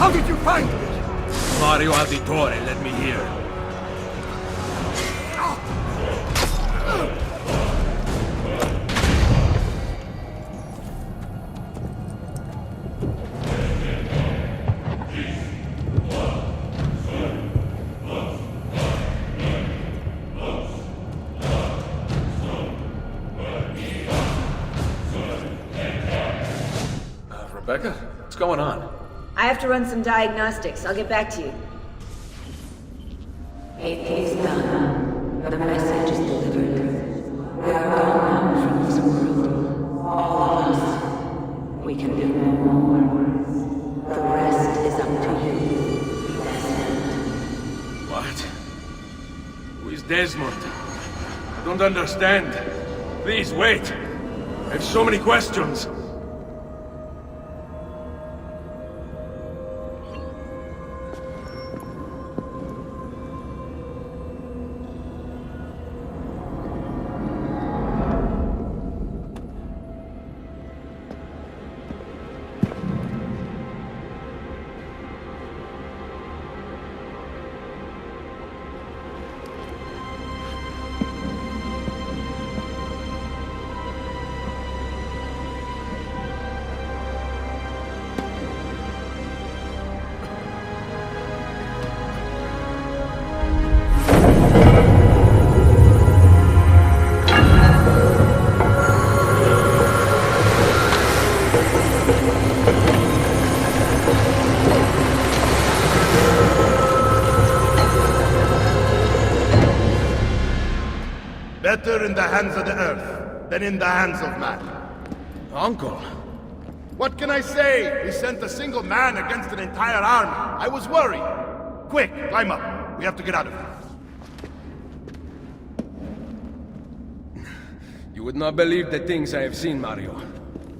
How did you find me? Mario Auditore, let me hear. Rebecca? What's going on? I have to run some diagnostics. I'll get back to you. It is done. The message is delivered. We are gone now from this world. All of us. We can do no more. The rest is up to you, Desmond. What? Who is Desmond? I don't understand. Please, wait. I have so many questions. Better in the hands of the earth than in the hands of man. Uncle? What can I say? We sent a single man against an entire army. I was worried. Quick, climb up. We have to get out of here. You would not believe the things I have seen, Mario.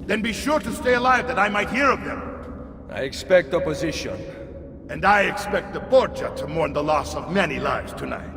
Then be sure to stay alive that I might hear of them. I expect opposition. And I expect the Borgia to mourn the loss of many lives tonight.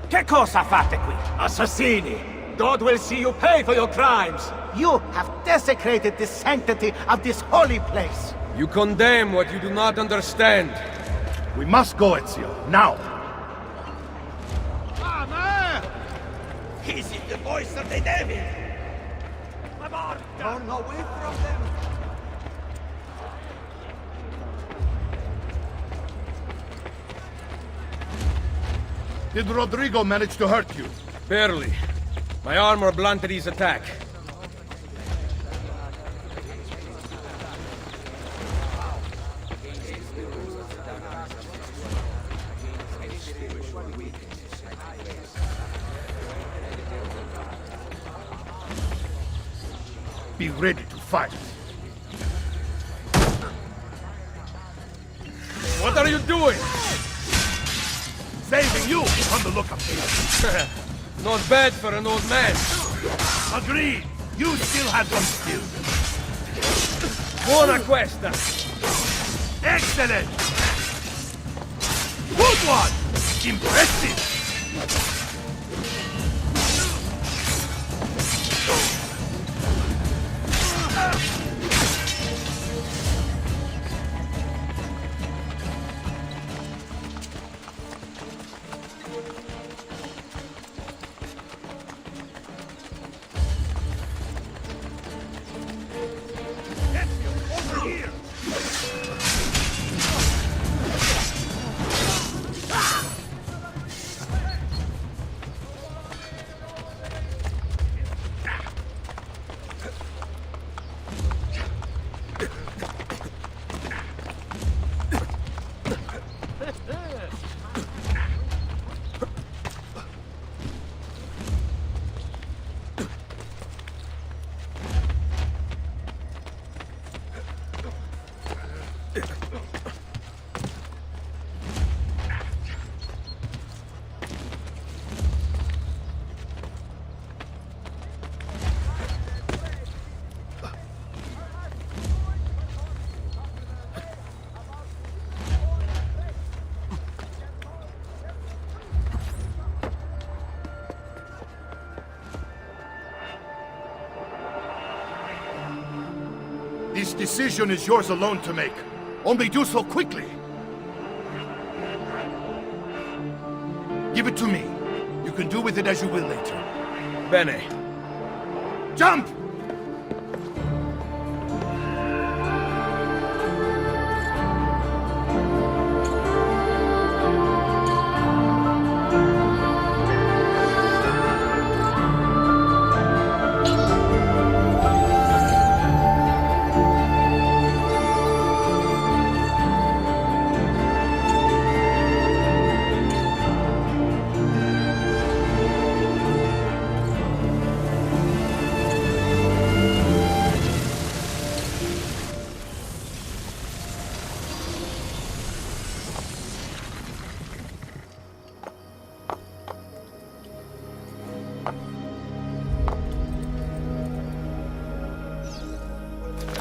Che cosa fate qui? Assassini! God will see you pay for your crimes! You have desecrated the sanctity of this holy place! You condemn what you do not understand. We must go, Ezio. Now! Is it the voice of the devil? Turn away from them! Did Rodrigo manage to hurt you? Barely. My armor blunted his attack. Be ready to fight. What are you doing? Saving you on the lookout. Not bad for an old man. Agreed. You still have some skill. Buona questa. Excellent. Good one. Impressive. This decision is yours alone to make. Only do so quickly. Give it to me. You can do with it as you will later. Bene. Jump!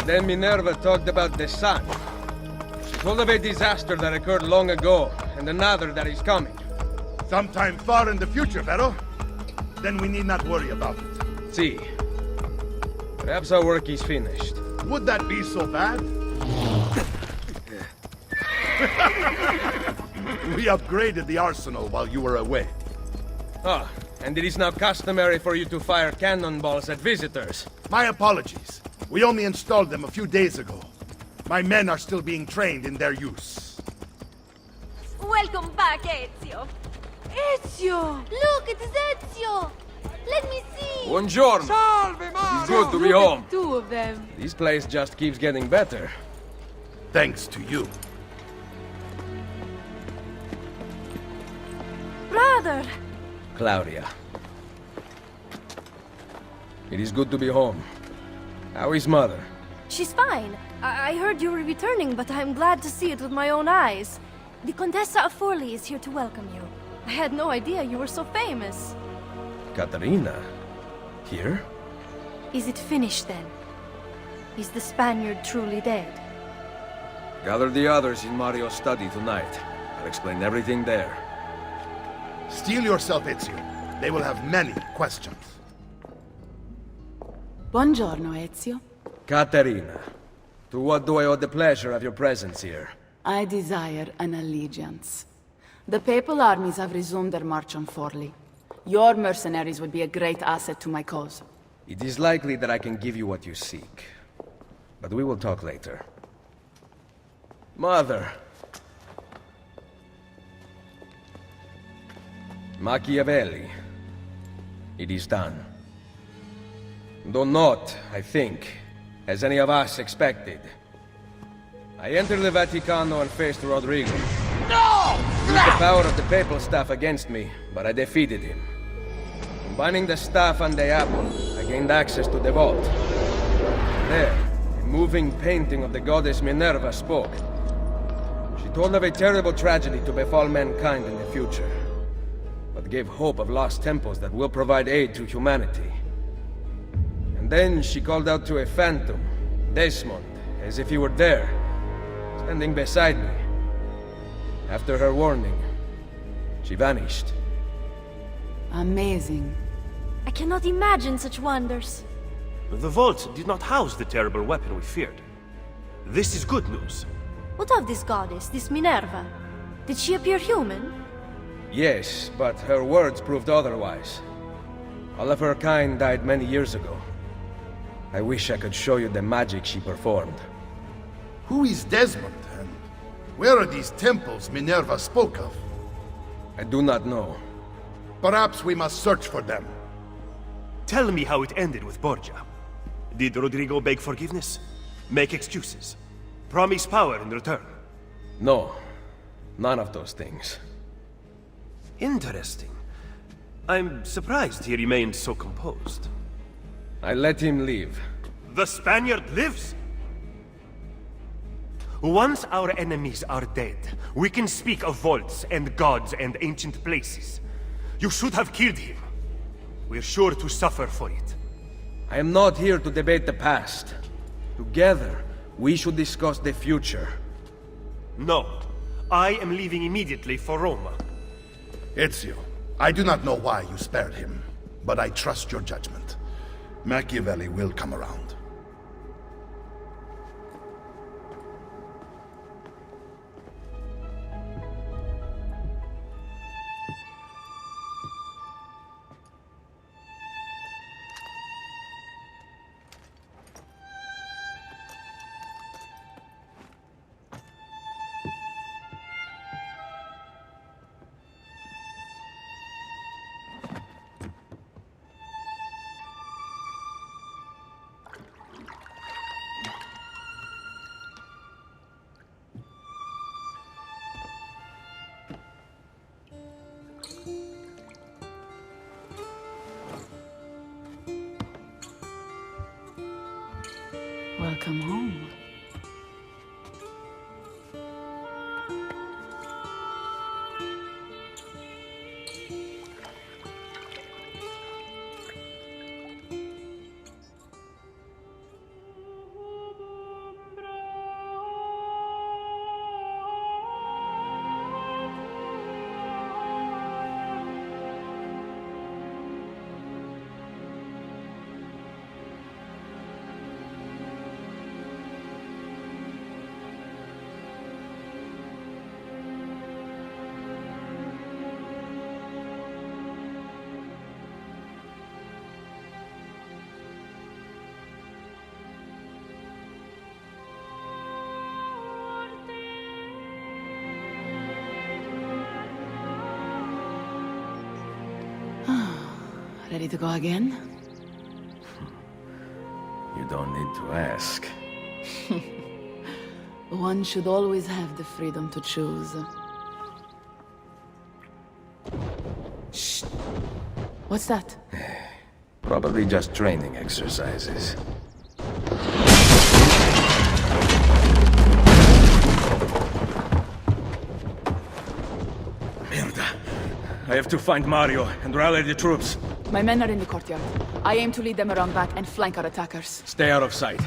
Then Minerva talked about the sun. She told of a disaster that occurred long ago, and another that is coming. Sometime far in the future, Vero. Then we need not worry about it. See. Perhaps our work is finished. Would that be so bad? We upgraded the arsenal while you were away. Ah, and it is now customary for you to fire cannonballs at visitors. My apologies. We only installed them a few days ago. My men are still being trained in their use. Welcome back, Ezio. Ezio! Look, it is Ezio! Let me see! Buongiorno! Salve, ma! It's good to be home. Two of them. This place just keeps getting better. Thanks to you. Brother! Claudia. It is good to be home. How is Mother? She's fine. I heard you were returning, but I'm glad to see it with my own eyes. The Contessa of Forli is here to welcome you. I had no idea you were so famous. Caterina? Here? Is it finished then? Is the Spaniard truly dead? Gather the others in Mario's study tonight. I'll explain everything there. Steel yourself, Ezio. They will have many questions. Buongiorno, Ezio. Caterina, to what do I owe the pleasure of your presence here? I desire an allegiance. The papal armies have resumed their march on Forli. Your mercenaries would be a great asset to my cause. It is likely that I can give you what you seek. But we will talk later. Mother! Machiavelli. It is done. Though not, I think, as any of us expected. I entered the Vaticano and faced Rodrigo. No! Used the power of the papal staff against me, but I defeated him. Combining the staff and the apple, I gained access to the vault. There, a moving painting of the goddess Minerva spoke. She told of a terrible tragedy to befall mankind in the future, but gave hope of lost temples that will provide aid to humanity. And then she called out to a phantom, Desmond, as if he were there, standing beside me. After her warning, she vanished. Amazing. I cannot imagine such wonders. The vault did not house the terrible weapon we feared. This is good news. What of this goddess, this Minerva? Did she appear human? Yes, but her words proved otherwise. All of her kind died many years ago. I wish I could show you the magic she performed. Who is Desmond, and where are these temples Minerva spoke of? I do not know. Perhaps we must search for them. Tell me how it ended with Borgia. Did Rodrigo beg forgiveness? Make excuses? Promise power in return? No, none of those things. Interesting. I'm surprised he remained so composed. I let him leave. The Spaniard lives? Once our enemies are dead, we can speak of vaults and gods and ancient places. You should have killed him. We're sure to suffer for it. I am not here to debate the past. Together, we should discuss the future. No. I am leaving immediately for Roma. Ezio, I do not know why you spared him, but I trust your judgment. Machiavelli will come around. Welcome home. Ready to go again? You don't need to ask. One should always have the freedom to choose. Shh! What's that? Probably just training exercises. Mierda. I have to find Mario and rally the troops. My men are in the courtyard. I aim to lead them around back and flank our attackers. Stay out of sight.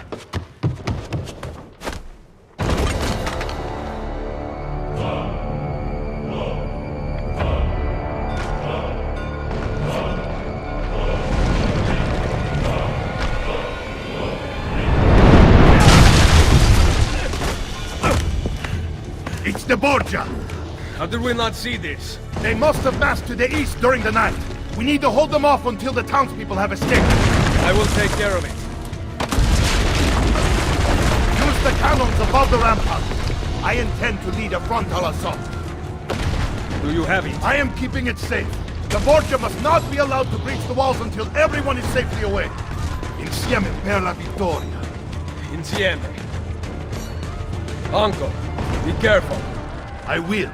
It's the Borgia! How did we not see this? They must have massed to the east during the night. We need to hold them off until the townspeople have escaped. I will take care of it. Use the cannons above the rampart. I intend to lead a frontal assault. Do you have it? I am keeping it safe. The Borgia must not be allowed to breach the walls until everyone is safely away. Insieme per la vittoria. Insieme. Uncle, be careful. I will.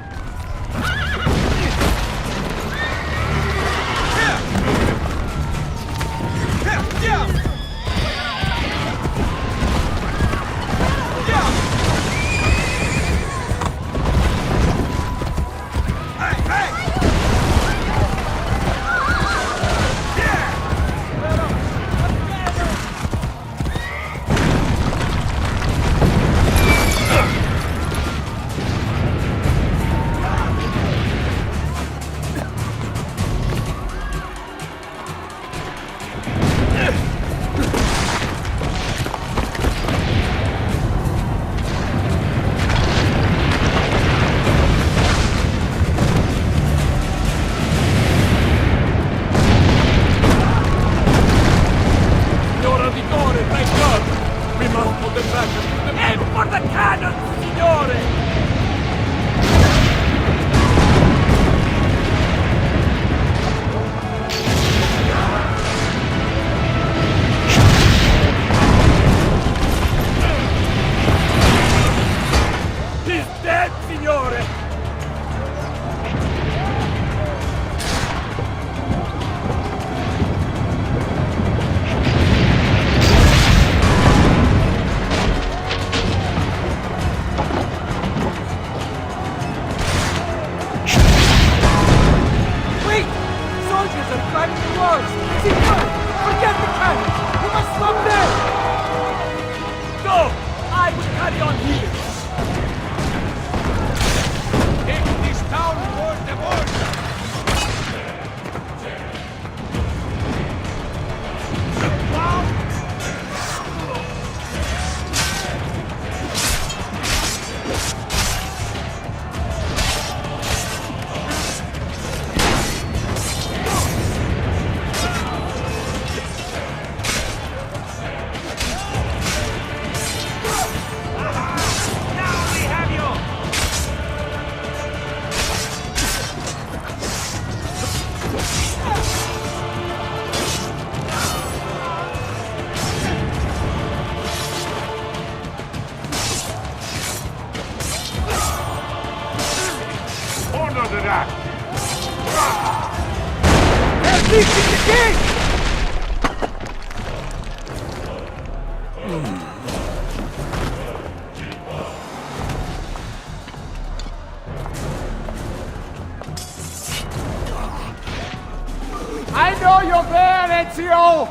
Ezio!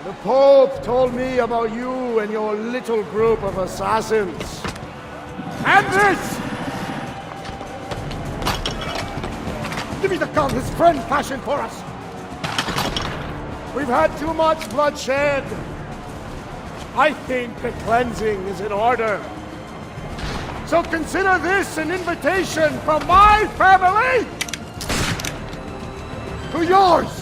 The Pope told me about you and your little group of assassins. And this! Give me the gun his friend fashioned for us! We've had too much bloodshed. I think a cleansing is in order. So consider this an invitation from my family to yours!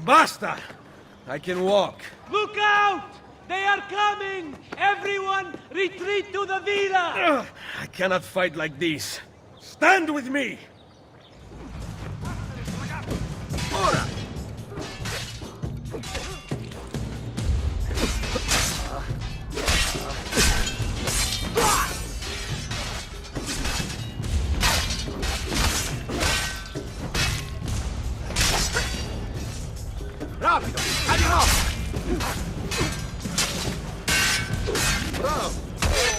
Basta! I can walk. Look out! They are coming! Everyone, retreat to the villa! I cannot fight like this. Stand with me! Rapido! Andiamo! Bravo!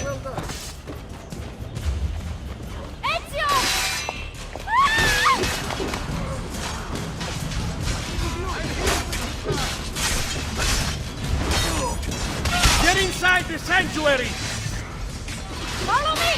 Well done. Ezio! Get inside the sanctuary! Follow me!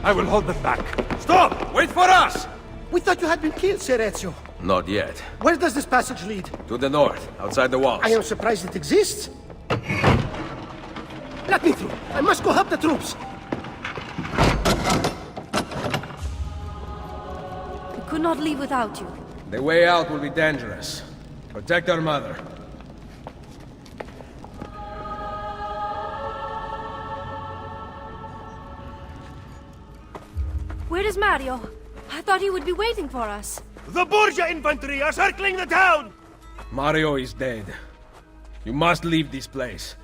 I will hold them back. Stop! Wait for us! We thought you had been killed, Sir Ezio. Not yet. Where does this passage lead? To the north, outside the walls. I am surprised it exists. Let me through. I must go help the troops. We could not leave without you. The way out will be dangerous. Protect our mother. Where is Mario? I thought he would be waiting for us. The Borgia infantry are circling the town! Mario is dead. You must leave this place.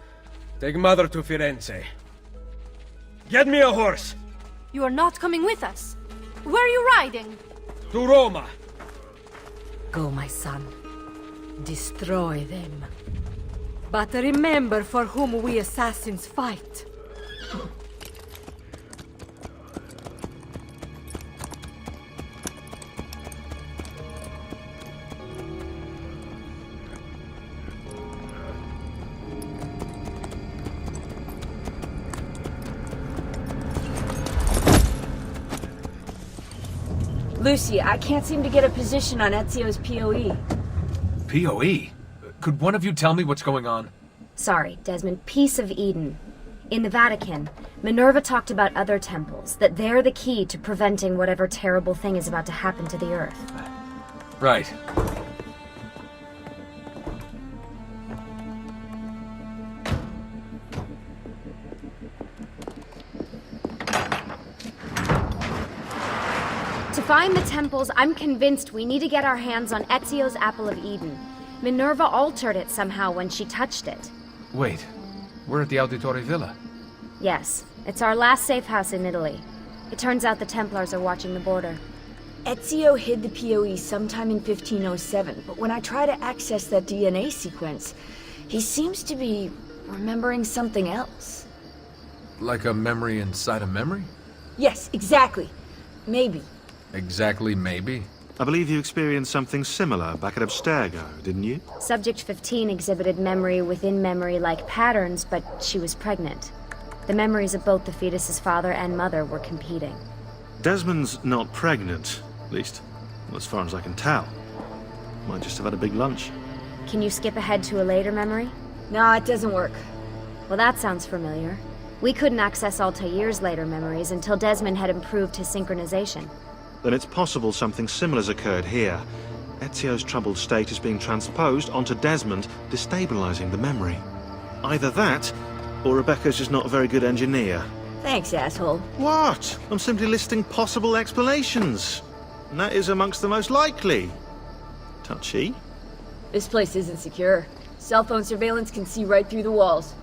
Take mother to Firenze. Get me a horse! You are not coming with us. Where are you riding? To Roma! Go, my son. Destroy them. But remember for whom we assassins fight. Lucy, I can't seem to get a position on Ezio's POE. POE? Could one of you tell me what's going on? Sorry, Desmond. Peace of Eden. In the Vatican, Minerva talked about other temples, that they're the key to preventing whatever terrible thing is about to happen to the Earth. Right. To find the temples, I'm convinced we need to get our hands on Ezio's Apple of Eden. Minerva altered it somehow when she touched it. Wait, we're at the Auditore Villa. Yes, it's our last safe house in Italy. It turns out the Templars are watching the border. Ezio hid the POE sometime in 1507, but when I try to access that DNA sequence, he seems to be remembering something else. Like a memory inside a memory? Yes, exactly. Maybe. Exactly, maybe. I believe you experienced something similar back at Abstergo, didn't you? Subject 15 exhibited memory within memory-like patterns, but she was pregnant. The memories of both the fetus's father and mother were competing. Desmond's not pregnant, at least, as far as I can tell. Might just have had a big lunch. Can you skip ahead to a later memory? Nah, it doesn't work. Well, that sounds familiar. We couldn't access Altair's later memories until Desmond had improved his synchronization. Then it's possible something similar's occurred here. Ezio's troubled state is being transposed onto Desmond, destabilizing the memory. Either that, or Rebecca's just not a very good engineer. Thanks, asshole. What? I'm simply listing possible explanations. And that is amongst the most likely. Touchy? This place isn't secure. Cell phone surveillance can see right through the walls.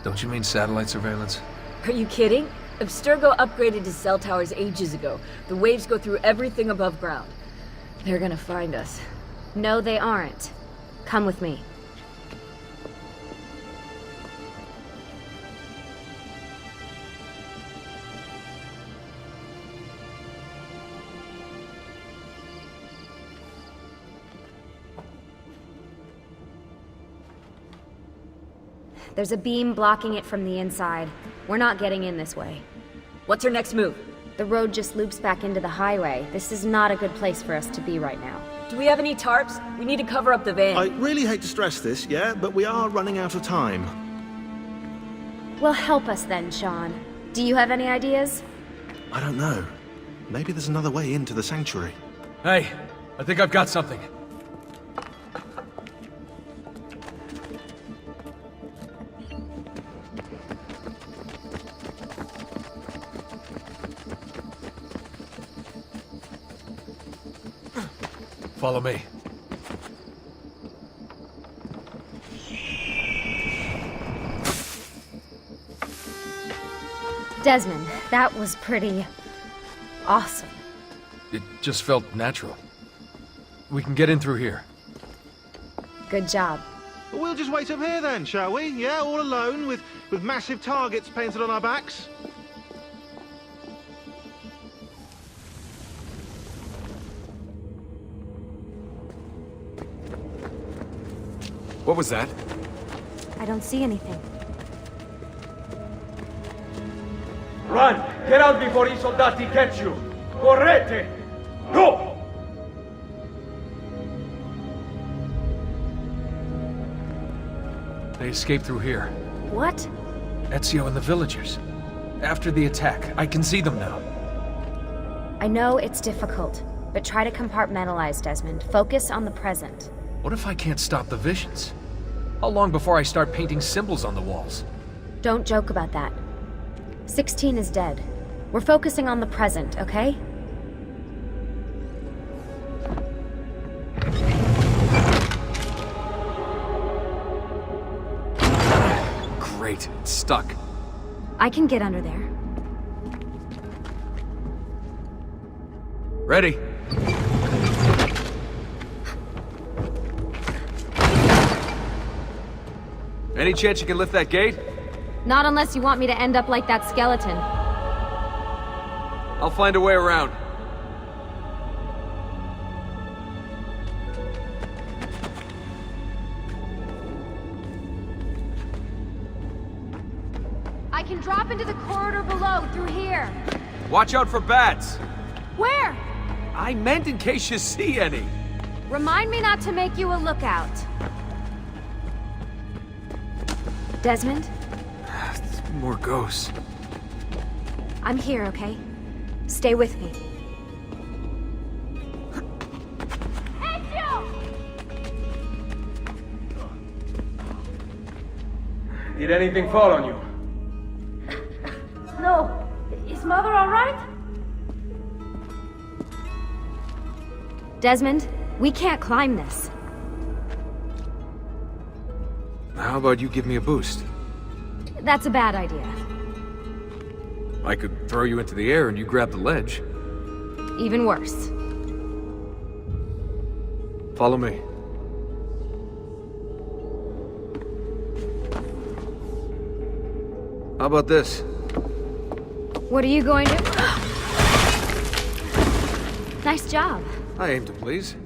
Don't you mean satellite surveillance? Are you kidding? Abstergo upgraded his cell towers ages ago. The waves go through everything above ground. They're gonna find us. No, they aren't. Come with me. There's a beam blocking it from the inside. We're not getting in this way. What's our next move? The road just loops back into the highway. This is not a good place for us to be right now. Do we have any tarps? We need to cover up the van. I really hate to stress this, yeah, but we are running out of time. Well, help us then, Sean. Do you have any ideas? I don't know. Maybe there's another way into the sanctuary. Hey, I think I've got something. Follow me. Desmond, that was pretty... awesome. It just felt natural. We can get in through here. Good job. Well, we'll just wait up here then, shall we? Yeah, all alone, with massive targets painted on our backs? What was that? I don't see anything. Run! Get out before I soldati catch you! Correte! Go! They escaped through here. What? Ezio and the villagers. After the attack, I can see them now. I know it's difficult, but try to compartmentalize, Desmond. Focus on the present. What if I can't stop the visions? How long before I start painting symbols on the walls? Don't joke about that. 16 is dead. We're focusing on the present, okay? Great, it's stuck. I can get under there. Ready? Any chance you can lift that gate? Not unless you want me to end up like that skeleton. I'll find a way around. I can drop into the corridor below, through here. Watch out for bats! Where? I meant in case you see any. Remind me not to make you a lookout. Desmond? More ghosts. I'm here, okay? Stay with me. Did anything fall on you? No. Is Mother all right? Desmond, we can't climb this. How about you give me a boost? That's a bad idea. I could throw you into the air and you grab the ledge. Even worse. Follow me. How about this? What are you going to... Nice job. I aim to please.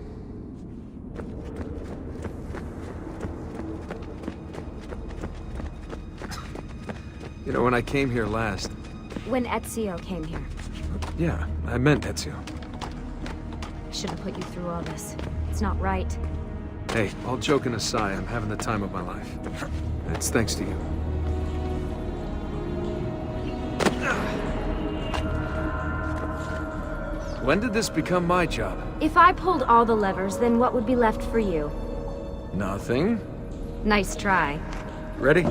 You know, when I came here last... When Ezio came here. Yeah, I meant Ezio. I shouldn't put you through all this. It's not right. Hey, all joking aside, I'm having the time of my life. It's thanks to you. When did this become my job? If I pulled all the levers, then what would be left for you? Nothing. Nice try. Ready?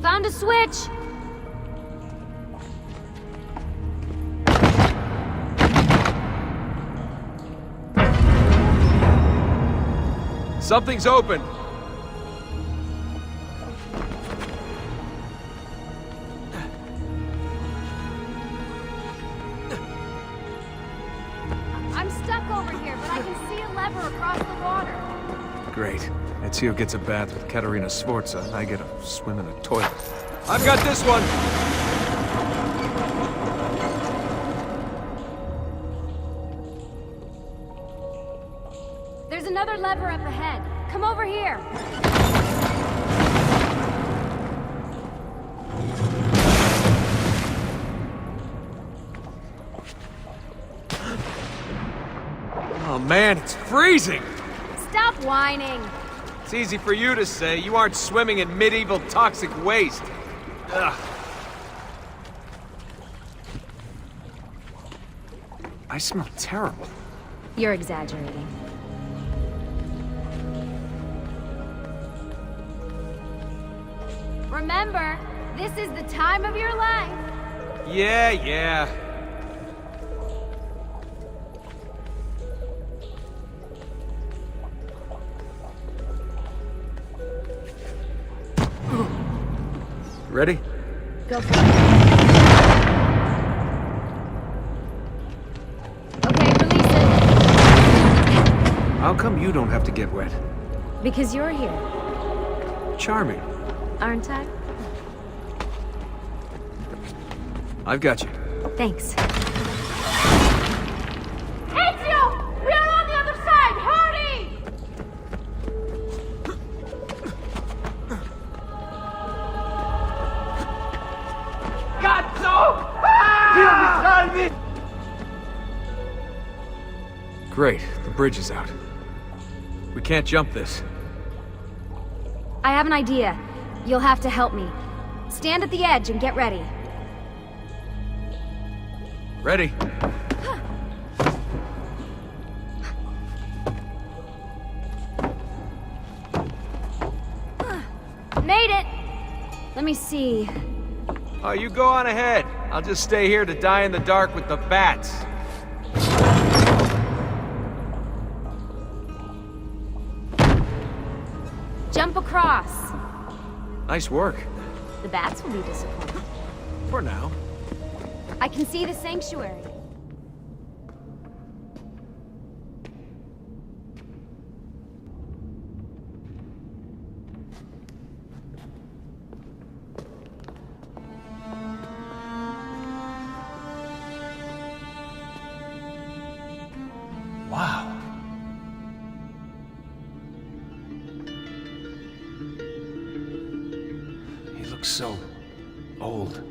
Found a switch! Something's open! I'm stuck over here, but I can see a lever across the water. Great. Ezio gets a bath with Katerina Sforza, and I get a swim in a toilet. I've got this one! There's another lever up ahead. Come over here. Oh man, it's freezing! Stop whining. It's easy for you to say. You aren't swimming in medieval toxic waste. Ugh. I smell terrible. You're exaggerating. Remember, this is the time of your life. Yeah. Ready? Go for it. Okay, release it. How come you don't have to get wet? Because you're here, Charming. aren't I? I've got you. Thanks. Ezio! We are on the other side! Hurry! Cazzo! Great, the bridge is out. We can't jump this. I have an idea. You'll have to help me. Stand at the edge and get ready. Ready? Made it! Let me see. Oh, you go on ahead. I'll just stay here to die in the dark with the bats. Jump across. Nice work. The bats will be disappointed. For now. I can see the sanctuary. Wow. He looks so old.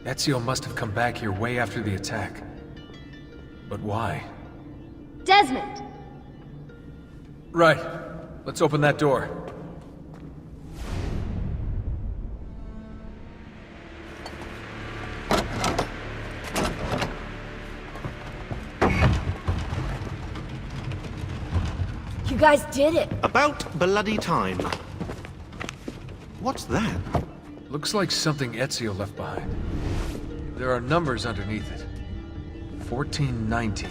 Ezio must have come back here way after the attack. But why? Desmond! Right. Let's open that door. You guys did it! About bloody time. What's that? Looks like something Ezio left behind. There are numbers underneath it. 1419,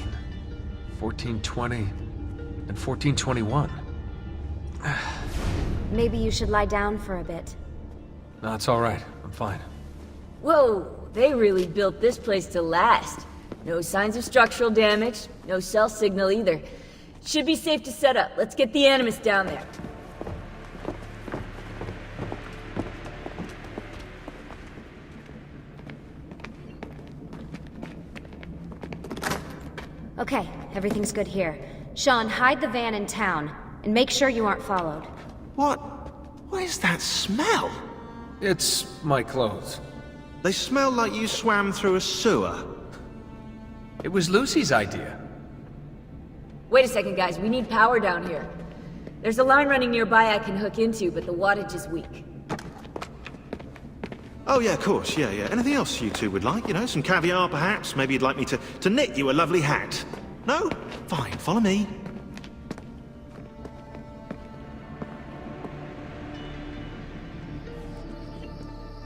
1420, and 1421. Maybe you should lie down for a bit. No, it's all right. I'm fine. Whoa, they really built this place to last. No signs of structural damage, no cell signal either. Should be safe to set up. Let's get the Animus down there. Okay, everything's good here. Sean, hide the van in town, and make sure you aren't followed. What is that smell? It's my clothes. They smell like you swam through a sewer. It was Lucy's idea. Wait a second, guys. We need power down here. There's a line running nearby I can hook into, but the wattage is weak. Oh, yeah, of course, yeah. Anything else you two would like? You know, some caviar, perhaps? Maybe you'd like me to knit you a lovely hat? No? Fine, follow me.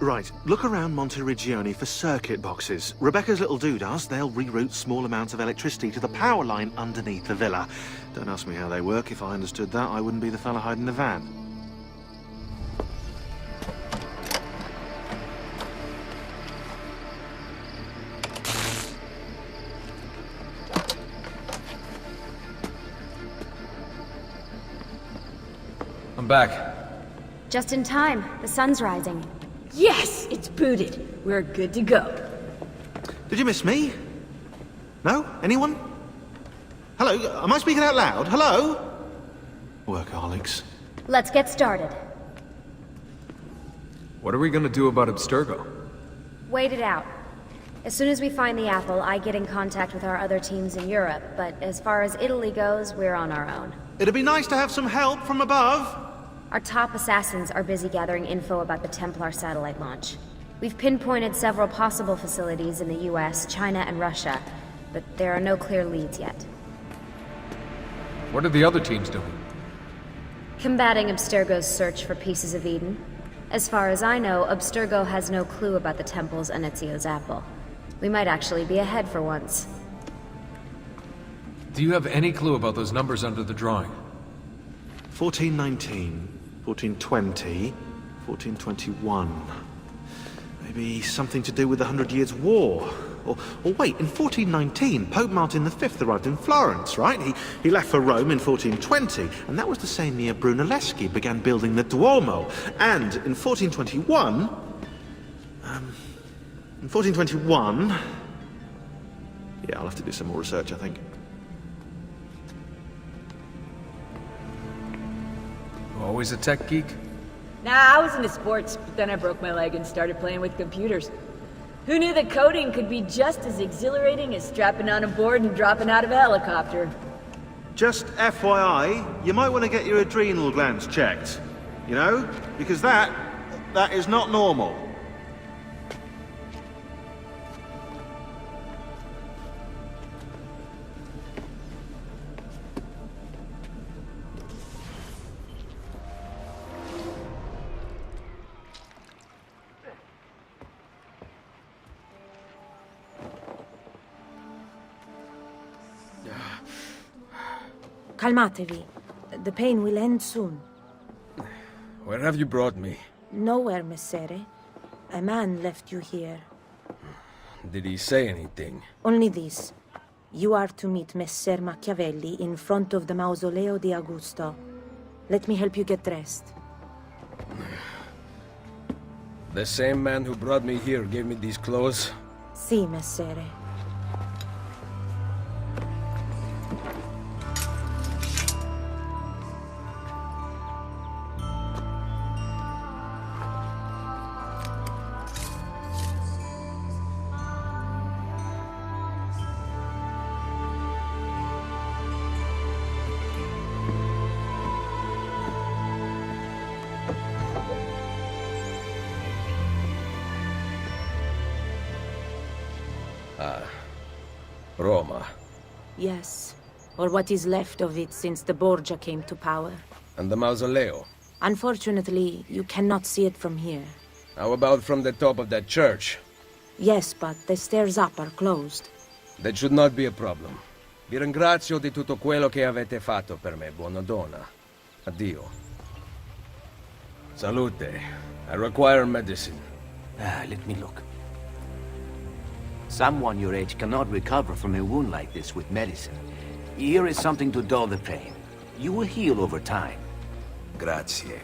Right, look around Monteriggioni for circuit boxes. Rebecca's little doodahs, they'll reroute small amounts of electricity to the power line underneath the villa. Don't ask me how they work. If I understood that, I wouldn't be the fella hiding the van. I'm back. Just in time. The sun's rising. Yes! It's booted. We're good to go. Did you miss me? No? Anyone? Hello? Am I speaking out loud? Hello? Workaholics. Let's get started. What are we gonna do about Abstergo? Wait it out. As soon as we find the apple, I get in contact with our other teams in Europe, but as far as Italy goes, we're on our own. It'd be nice to have some help from above. Our top assassins are busy gathering info about the Templar satellite launch. We've pinpointed several possible facilities in the US, China, and Russia, but there are no clear leads yet. What are the other teams doing? Combating Abstergo's search for pieces of Eden. As far as I know, Abstergo has no clue about the temples and Ezio's apple. We might actually be ahead for once. Do you have any clue about those numbers under the drawing? 1419, 1420, 1421. Maybe something to do with the 100 Years' War. Or wait, in 1419, Pope Martin V arrived in Florence, right? He left for Rome in 1420, and that was the same year Brunelleschi began building the Duomo. And in 1421... Yeah, I'll have to do some more research, I think. Always a tech geek? Nah, I was into sports, but then I broke my leg and started playing with computers. Who knew that coding could be just as exhilarating as strapping on a board and dropping out of a helicopter? Just FYI, you might want to get your adrenal glands checked. You know? Because that is not normal. Calmatevi. The pain will end soon. Where have you brought me? Nowhere, Messere. A man left you here. Did he say anything? Only this. You are to meet Messer Machiavelli in front of the Mausoleo di Augusto. Let me help you get dressed. The same man who brought me here gave me these clothes? Si, Messere. Roma. Yes. Or what is left of it since the Borgia came to power. And the mausoleo? Unfortunately, you cannot see it from here. How about from the top of that church? Yes, but the stairs up are closed. That should not be a problem. Vi ringrazio di tutto quello che avete fatto per me, buona donna. Addio. Salute. I require medicine. Let me look. Someone your age cannot recover from a wound like this with medicine. Here is something to dull the pain. You will heal over time. Grazie.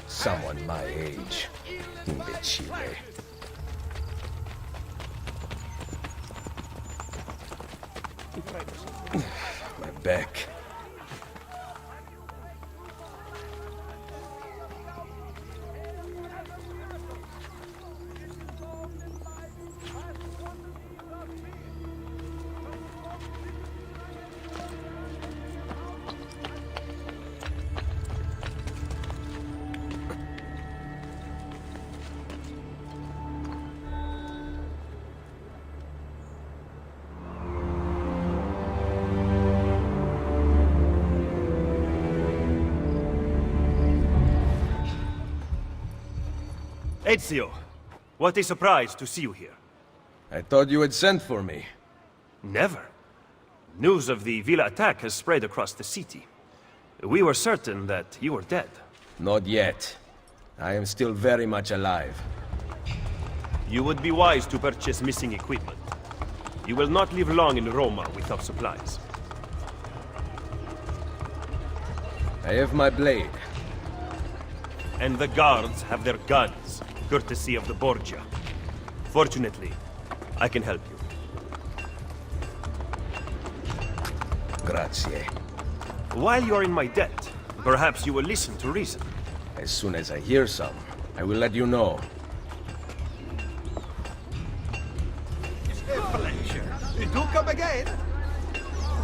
Someone my age. Imbecile. My back. Ezio, what a surprise to see you here. I thought you had sent for me. Never. News of the Villa attack has spread across the city. We were certain that you were dead. Not yet. I am still very much alive. You would be wise to purchase missing equipment. You will not live long in Roma without supplies. I have my blade. And the guards have their guns, courtesy of the Borgia. Fortunately, I can help you. Grazie. While you are in my debt, perhaps you will listen to reason. As soon as I hear some, I will let you know. Do come again?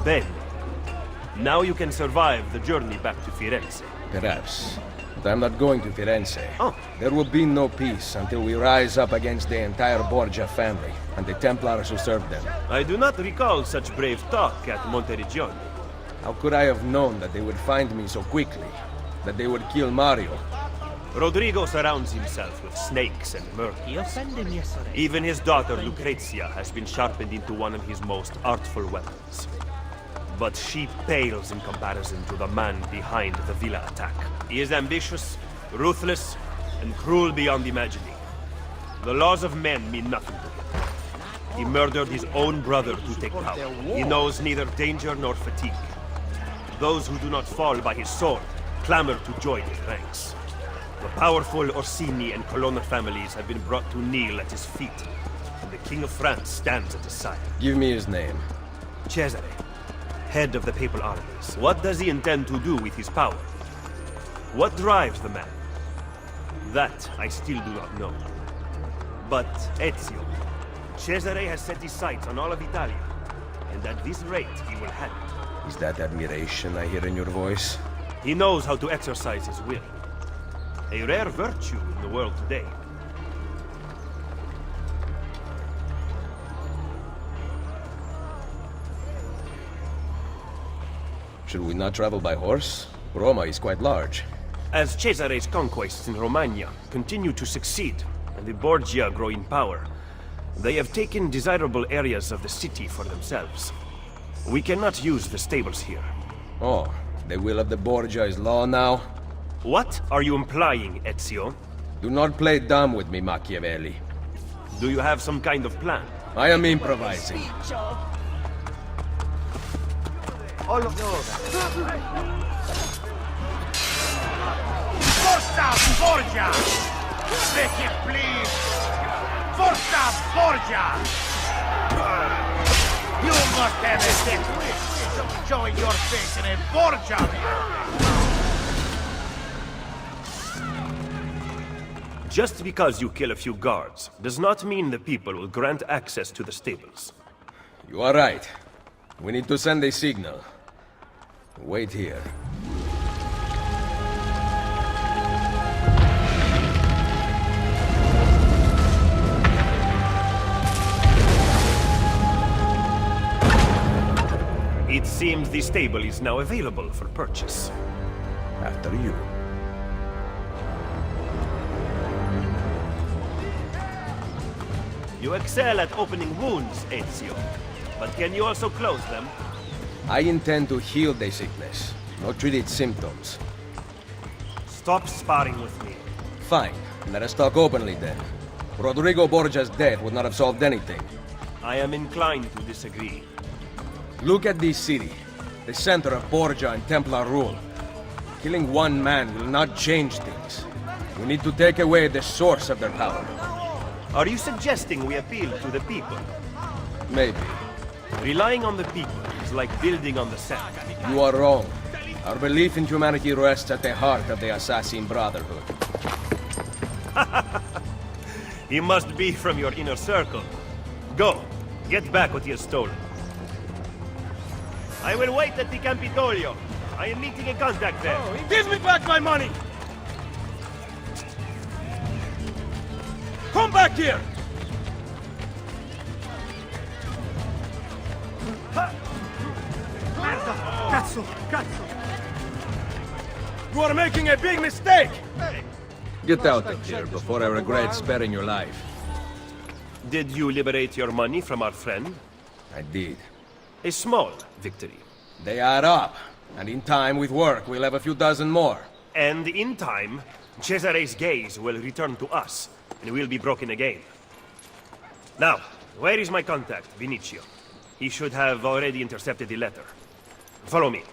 Ben, now you can survive the journey back to Firenze. Perhaps. But I'm not going to Firenze. Oh. There will be no peace until we rise up against the entire Borgia family and the Templars who serve them. I do not recall such brave talk at Monteriggioni. How could I have known that they would find me so quickly? That they would kill Mario? Rodrigo surrounds himself with snakes and murder. He offended me yesterday. Even his daughter Lucrezia has been sharpened into one of his most artful weapons. But she pales in comparison to the man behind the Villa attack. He is ambitious, ruthless, and cruel beyond imagining. The laws of men mean nothing to him. He murdered his own brother to take power. He knows neither danger nor fatigue. Those who do not fall by his sword clamor to join his ranks. The powerful Orsini and Colonna families have been brought to kneel at his feet, and the King of France stands at his side. Give me his name. Cesare, head of the papal armies. What does he intend to do with his power? What drives the man? That I still do not know. But Ezio, Cesare has set his sights on all of Italia, and at this rate he will have it. Is that admiration I hear in your voice? He knows how to exercise his will. A rare virtue in the world today. Should we not travel by horse? Roma is quite large. As Cesare's conquests in Romagna continue to succeed, and the Borgia grow in power, they have taken desirable areas of the city for themselves. We cannot use the stables here. Oh, the will of the Borgia is law now? What are you implying, Ezio? Do not play dumb with me, Machiavelli. Do you have some kind of plan? I am improvising. All of Forza Borgia! Make it please! Forza Borgia! You must have a death wish of showing your face in a Borgia! Just because you kill a few guards does not mean the people will grant access to the stables. You are right. We need to send a signal. Wait here. It seems the stable is now available for purchase. After you. You excel at opening wounds, Ezio. But can you also close them? I intend to heal the sickness, not treat its symptoms. Stop sparring with me. Fine. Let us talk openly then. Rodrigo Borgia's death would not have solved anything. I am inclined to disagree. Look at this city, the center of Borgia and Templar rule. Killing one man will not change things. We need to take away the source of their power. Are you suggesting we appeal to the people? Maybe. Relying on the people is like building on the sand. You are wrong. Our belief in humanity rests at the heart of the assassin Brotherhood. He must be from your inner circle. Go, get back what he has stolen. I will wait at the Campidoglio. I am meeting a contact there. Give me back my money! Come back here! Cazzo! You are making a big mistake! Hey! Get out of here before I regret sparing your life. Did you liberate your money from our friend? I did. A small victory. They add up, and in time, with work, we'll have a few dozen more. And in time, Cesare's gaze will return to us, and we'll be broken again. Now, where is my contact, Vinicio? He should have already intercepted the letter. Follow me.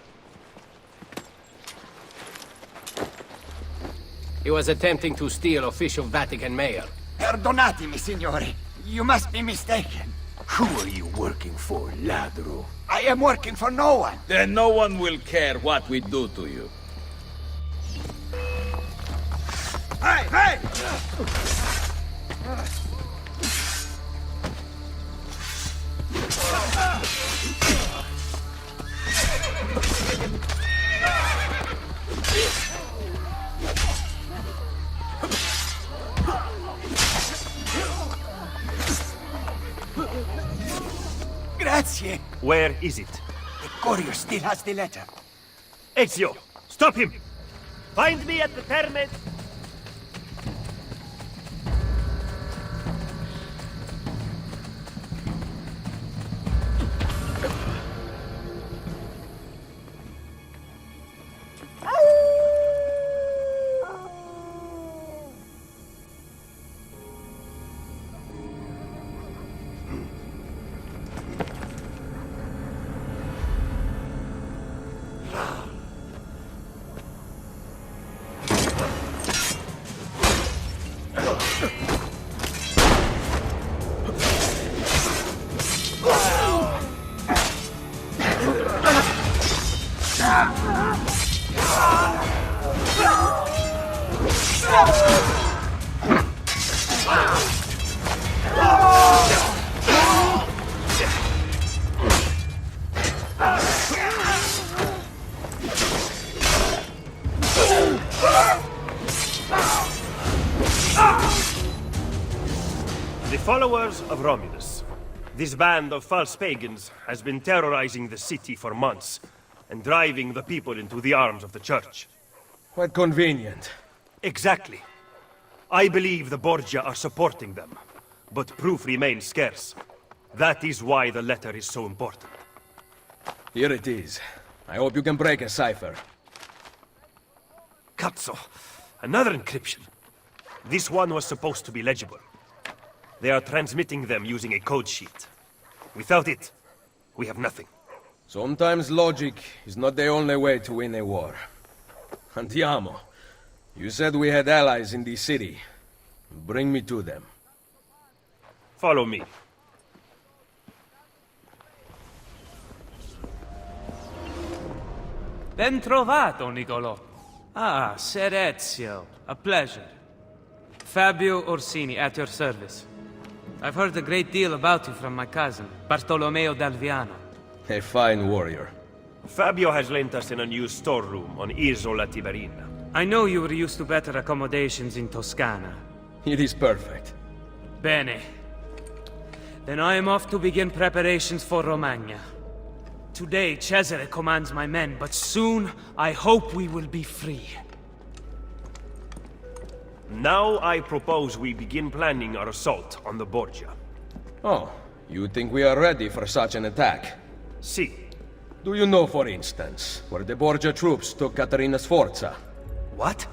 He was attempting to steal official Vatican mail. Perdonatemi, signore. You must be mistaken. Who are you working for, ladro? I am working for no one. Then no one will care what we do to you. Hey, hey! Grazie. Where is it? The courier still has the letter. Ezio, stop him! Find me at the Terme. The followers of Romulus. This band of false pagans has been terrorizing the city for months and driving the people into the arms of the church. Quite convenient. Exactly. I believe the Borgia are supporting them, but proof remains scarce. That is why the letter is so important. Here it is. I hope you can break a cipher. Cazzo! Another encryption. This one was supposed to be legible. They are transmitting them using a code sheet. Without it, we have nothing. Sometimes logic is not the only way to win a war. Andiamo. You said we had allies in the city. Bring me to them. Follow me. Ben trovato, Nicolò. Ah, Ser Ezio. A pleasure. Fabio Orsini, at your service. I've heard a great deal about you from my cousin, Bartolomeo d'Alviano. A fine warrior. Fabio has lent us an unused storeroom on Isola Tiberina. I know you were used to better accommodations in Toscana. It is perfect. Bene. Then I am off to begin preparations for Romagna. Today, Cesare commands my men, but soon I hope we will be free. Now I propose we begin planning our assault on the Borgia. Oh, you think we are ready for such an attack? Si. Do you know, for instance, where the Borgia troops took Caterina Sforza? What?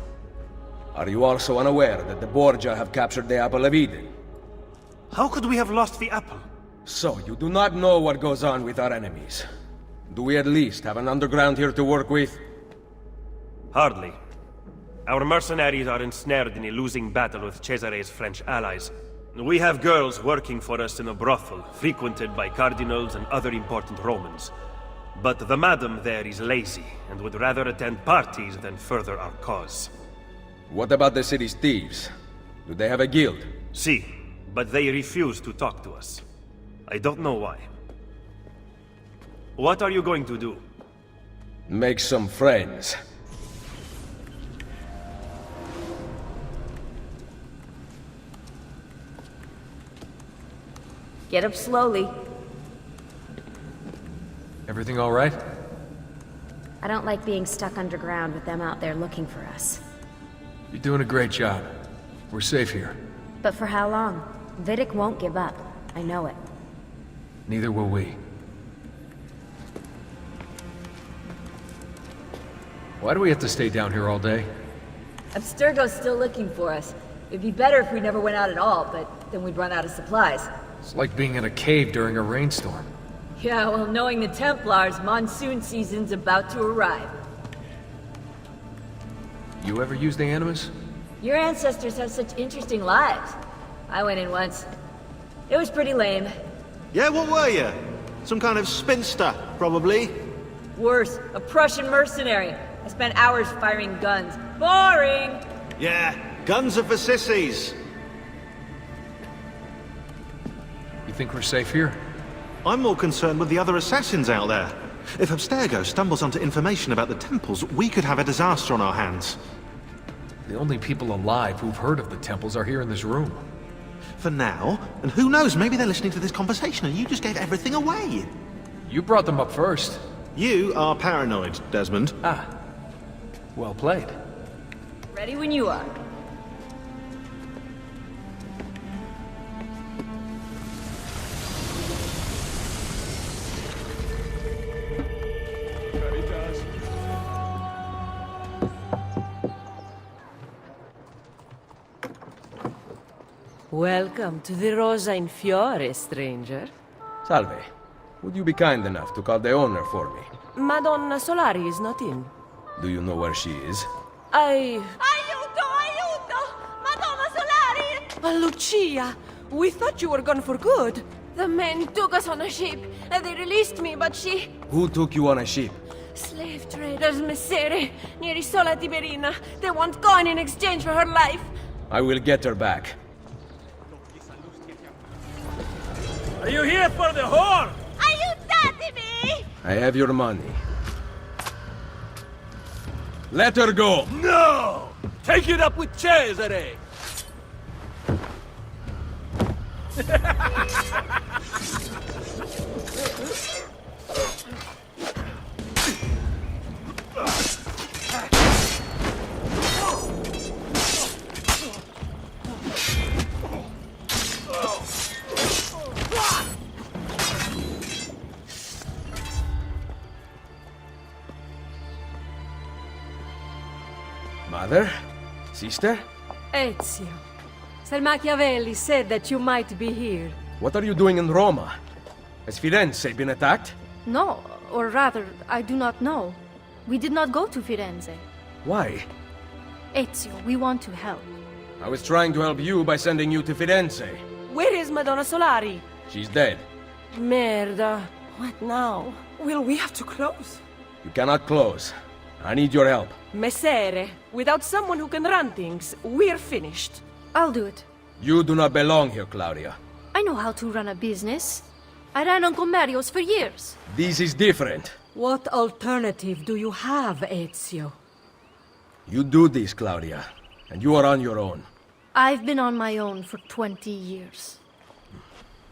Are you also unaware that the Borgia have captured the Apple of Eden? How could we have lost the apple? So, you do not know what goes on with our enemies. Do we at least have an underground here to work with? Hardly. Our mercenaries are ensnared in a losing battle with Cesare's French allies. We have girls working for us in a brothel, frequented by cardinals and other important Romans. But the madam there is lazy, and would rather attend parties than further our cause. What about the city's thieves? Do they have a guild? Si, but they refuse to talk to us. I don't know why. What are you going to do? Make some friends. Get up slowly. Everything all right? I don't like being stuck underground with them out there looking for us. You're doing a great job. We're safe here. But for how long? Vidic won't give up. I know it. Neither will we. Why do we have to stay down here all day? Abstergo's still looking for us. It'd be better if we never went out at all, but then we'd run out of supplies. It's like being in a cave during a rainstorm. Yeah, well, knowing the Templars, monsoon season's about to arrive. You ever use the Animus? Your ancestors have such interesting lives. I went in once. It was pretty lame. Yeah, what were you? Some kind of spinster, probably. Worse, a Prussian mercenary. I spent hours firing guns. Boring! Yeah, guns are for sissies. You think we're safe here? I'm more concerned with the other assassins out there. If Abstergo stumbles onto information about the temples, we could have a disaster on our hands. The only people alive who've heard of the temples are here in this room. For now, and who knows, maybe they're listening to this conversation and you just gave everything away. You brought them up first. You are paranoid, Desmond. Ah, well played. Ready when you are. Welcome to the Rosa in Fiore, stranger. Salve. Would you be kind enough to call the owner for me? Madonna Solari is not in. Do you know where she is? Aiuto! Aiuto! Madonna Solari! Lucia! We thought you were gone for good. The men took us on a ship, and they released me, but she... Who took you on a ship? Slave traders, messere, near Isola Tiberina. They want coin in exchange for her life. I will get her back. Are you here for the whore? Aiutatemi! I have your money. Let her go! No! Take it up with Cesare! Mother? Sister? Ezio. Sir Machiavelli said that you might be here. What are you doing in Roma? Has Firenze been attacked? No, or rather, I do not know. We did not go to Firenze. Why? Ezio, we want to help. I was trying to help you by sending you to Firenze. Where is Madonna Solari? She's dead. Merda. What now? Will we have to close? You cannot close. I need your help. Messere, without someone who can run things, we're finished. I'll do it. You do not belong here, Claudia. I know how to run a business. I ran on commerios for years. This is different. What alternative do you have, Ezio? You do this, Claudia, and you are on your own. I've been on my own for 20 years.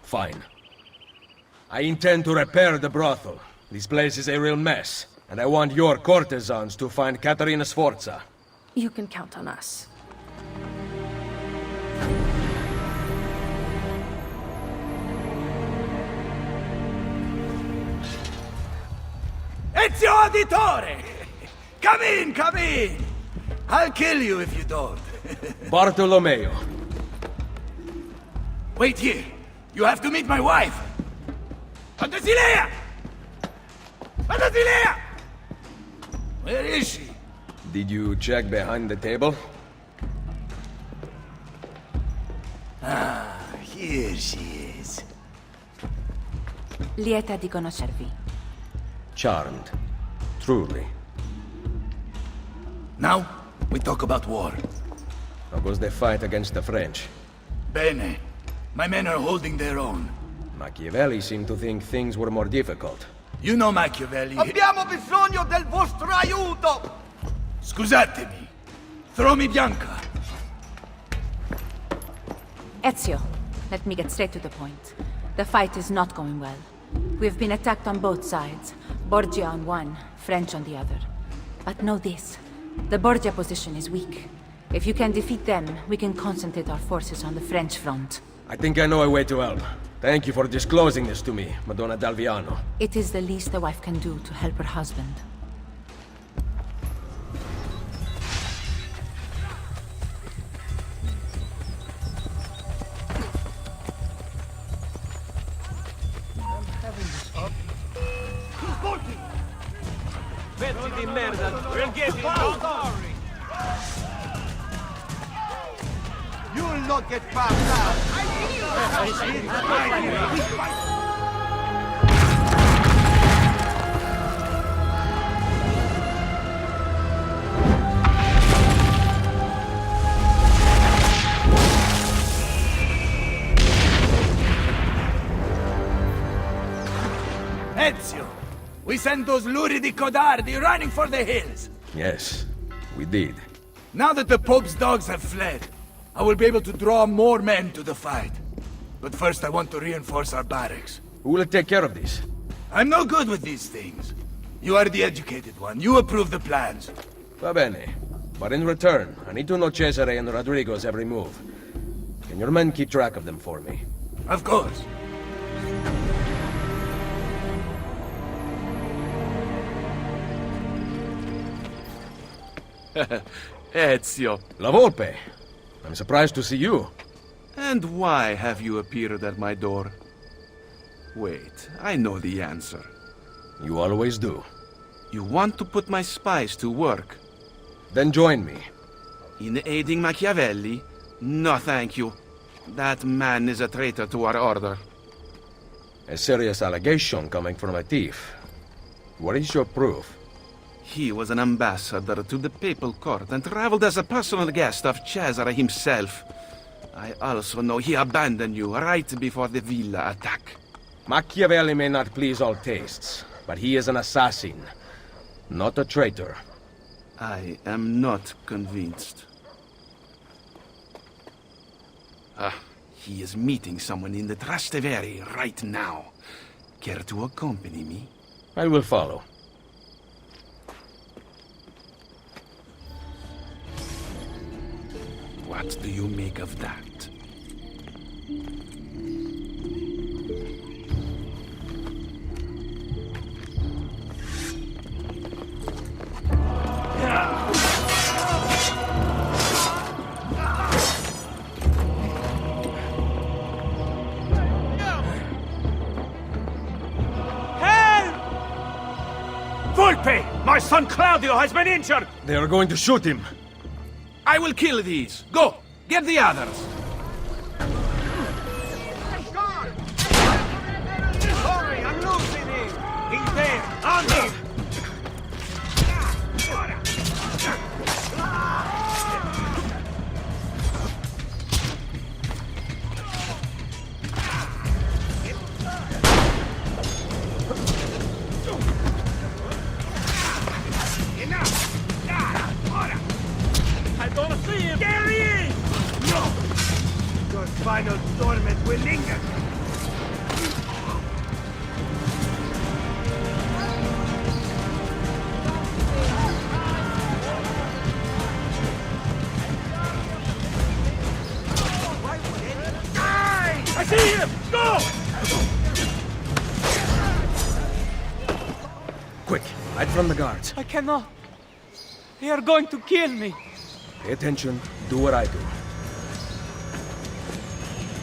Fine. I intend to repair the brothel. This place is a real mess, and I want your courtesans to find Caterina Sforza. You can count on us. Ezio Auditore! Come in, come in! I'll kill you if you don't. Bartolomeo. Wait here. You have to meet my wife. Fantasilea! Fantasilea! Where is she? Did you check behind the table? Ah, here she is. Lieta di conoscervi. Charmed. Truly. Now, we talk about war. How goes the fight against the French? Bene. My men are holding their own. Machiavelli seemed to think things were more difficult. You know Machiavelli. Abbiamo bisogno del vostro aiuto! Scusatemi. Throw me Bianca. Ezio, let me get straight to the point. The fight is not going well. We've been attacked on both sides. Borgia on one, French on the other. But know this. The Borgia position is weak. If you can defeat them, we can concentrate our forces on the French front. I think I know a way to help. Thank you for disclosing this to me, Madonna Dalviano. It is the least a wife can do to help her husband. Pezzi di merda! We'll get it, don't worry! You'll not get past now! Ezio! We sent those luridi codardi running for the hills! Yes, we did. Now that the Pope's dogs have fled, I will be able to draw more men to the fight. But first I want to reinforce our barracks. Who will take care of this? I'm no good with these things. You are the educated one. You approve the plans. Va bene. But in return, I need to know Cesare and Rodrigo's every move. Can your men keep track of them for me? Of course. Ezio. La Volpe. I'm surprised to see you. And why have you appeared at my door? Wait, I know the answer. You always do. You want to put my spies to work? Then join me. In aiding Machiavelli? No, thank you. That man is a traitor to our order. A serious allegation coming from a thief. What is your proof? He was an ambassador to the papal court and traveled as a personal guest of Cesare himself. I also know he abandoned you right before the villa attack. Machiavelli may not please all tastes, but he is an assassin, not a traitor. I am not convinced. He is meeting someone in the Trastevere right now. Care to accompany me? I will follow. What do you make of that? Volpe! My son Claudio has been injured! They are going to shoot him. I will kill these. Go! Get the others! Hurry, I'm losing him! He's there! On him! Final torment will linger. I see him! Go! Quick, hide from the guards. I cannot. They are going to kill me. Pay attention, do what I do.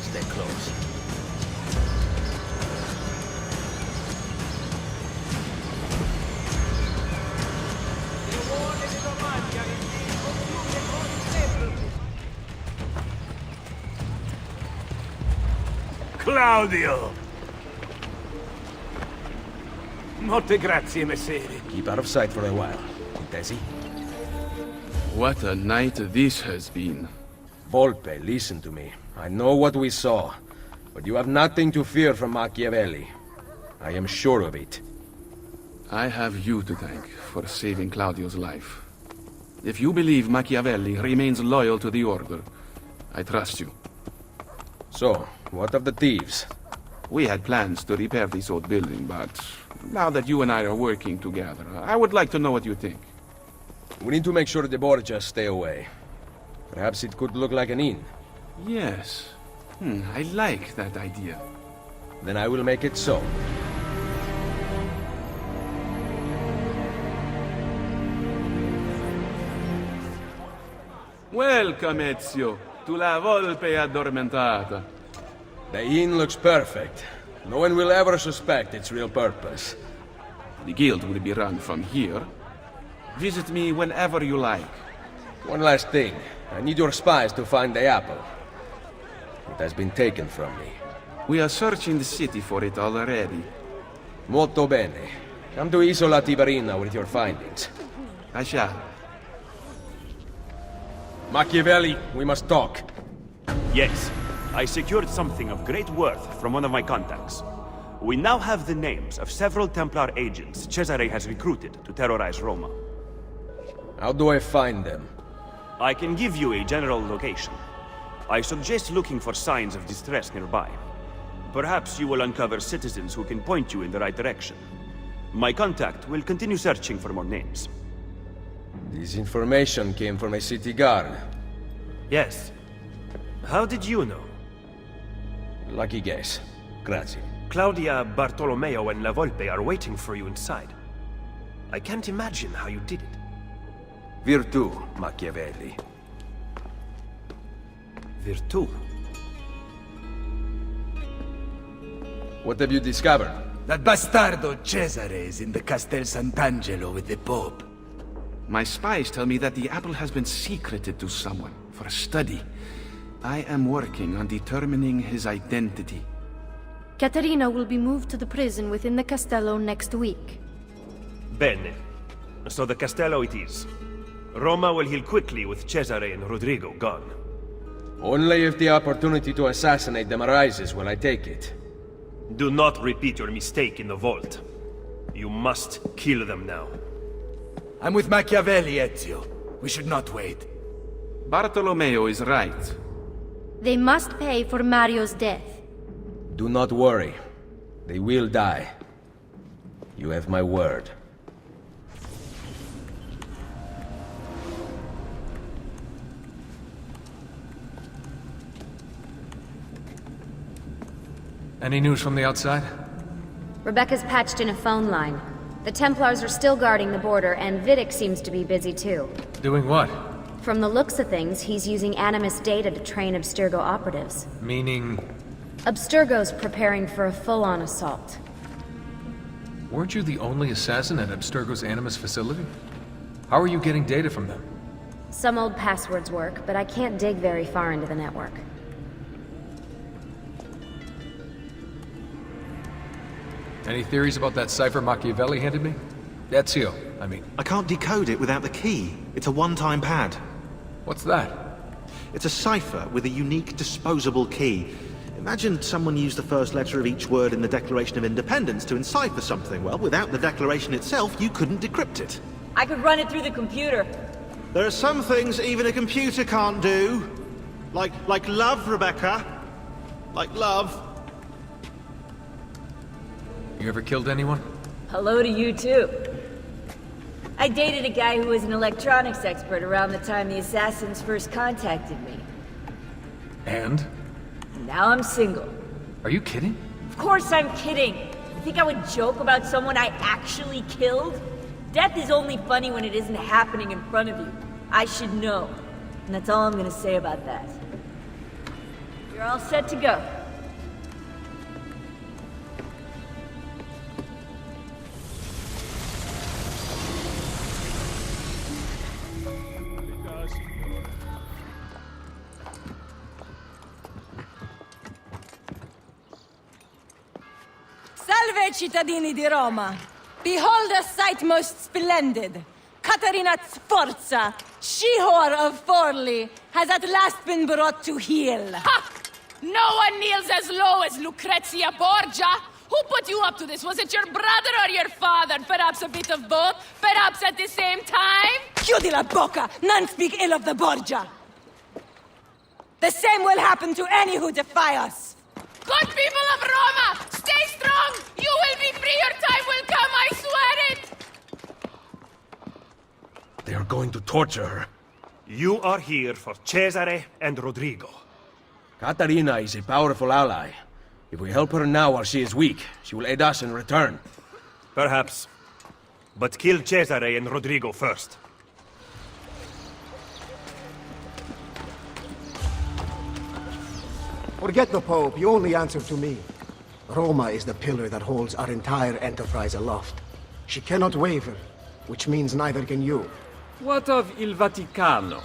Stay close. Claudio! Molte grazie, messere. Keep out of sight for a while. Desi? What a night this has been. Volpe, listen to me. I know what we saw, but you have nothing to fear from Machiavelli. I am sure of it. I have you to thank for saving Claudio's life. If you believe Machiavelli remains loyal to the Order, I trust you. So, what of the thieves? We had plans to repair this old building, but now that you and I are working together, I would like to know what you think. We need to make sure the Borgias stay away. Perhaps it could look like an inn. Yes. I like that idea. Then I will make it so. Welcome, Ezio, to La Volpe Addormentata. The inn looks perfect. No one will ever suspect its real purpose. The guild will be run from here. Visit me whenever you like. One last thing. I need your spies to find the apple. It has been taken from me. We are searching the city for it already. Molto bene. Come to Isola Tiberina with your findings. I shall. Machiavelli, we must talk. Yes. I secured something of great worth from one of my contacts. We now have the names of several Templar agents Cesare has recruited to terrorize Roma. How do I find them? I can give you a general location. I suggest looking for signs of distress nearby. Perhaps you will uncover citizens who can point you in the right direction. My contact will continue searching for more names. This information came from a city guard. Yes. How did you know? Lucky guess. Grazie. Claudia, Bartolomeo, and La Volpe are waiting for you inside. I can't imagine how you did it. Virtù, Machiavelli. Virtù? What have you discovered? That bastardo Cesare is in the Castel Sant'Angelo with the Pope. My spies tell me that the apple has been secreted to someone for a study. I am working on determining his identity. Caterina will be moved to the prison within the Castello next week. Bene. So the Castello it is. Roma will heal quickly with Cesare and Rodrigo gone. Only if the opportunity to assassinate them arises will I take it. Do not repeat your mistake in the vault. You must kill them now. I'm with Machiavelli, Ezio. We should not wait. Bartolomeo is right. They must pay for Mario's death. Do not worry. They will die. You have my word. Any news from the outside? Rebecca's patched in a phone line. The Templars are still guarding the border, and Vidic seems to be busy too. Doing what? From the looks of things, he's using Animus data to train Abstergo operatives. Meaning? Abstergo's preparing for a full-on assault. Weren't you the only assassin at Abstergo's Animus facility? How are you getting data from them? Some old passwords work, but I can't dig very far into the network. Any theories about that cipher Machiavelli handed me? Ezio, I mean. I can't decode it without the key. It's a one-time pad. What's that? It's a cipher with a unique disposable key. Imagine someone used the first letter of each word in the Declaration of Independence to encipher something. Well, without the Declaration itself, you couldn't decrypt it. I could run it through the computer. There are some things even a computer can't do. Like love, Rebecca. Like love. You ever killed anyone? Hello to you, too. I dated a guy who was an electronics expert around the time the assassins first contacted me. And? Now I'm single. Are you kidding? Of course I'm kidding. You think I would joke about someone I actually killed? Death is only funny when it isn't happening in front of you. I should know. And that's all I'm gonna say about that. You're all set to go. Salve, cittadini di Roma! Behold a sight most splendid! Caterina Sforza, she-whore of Forli, has at last been brought to heel. Ha! No one kneels as low as Lucrezia Borgia! Who put you up to this? Was it your brother or your father? Perhaps a bit of both? Perhaps at the same time? Chiudi la bocca! None speak ill of the Borgia! The same will happen to any who defy us! Good people of Roma! Stay strong! You will be free! Your time will come, I swear it! They are going to torture her. You are here for Cesare and Rodrigo. Caterina is a powerful ally. If we help her now while she is weak, she will aid us in return. Perhaps. But kill Cesare and Rodrigo first. Forget the Pope, you only answer to me. Roma is the pillar that holds our entire enterprise aloft. She cannot waver, which means neither can you. What of Il Vaticano?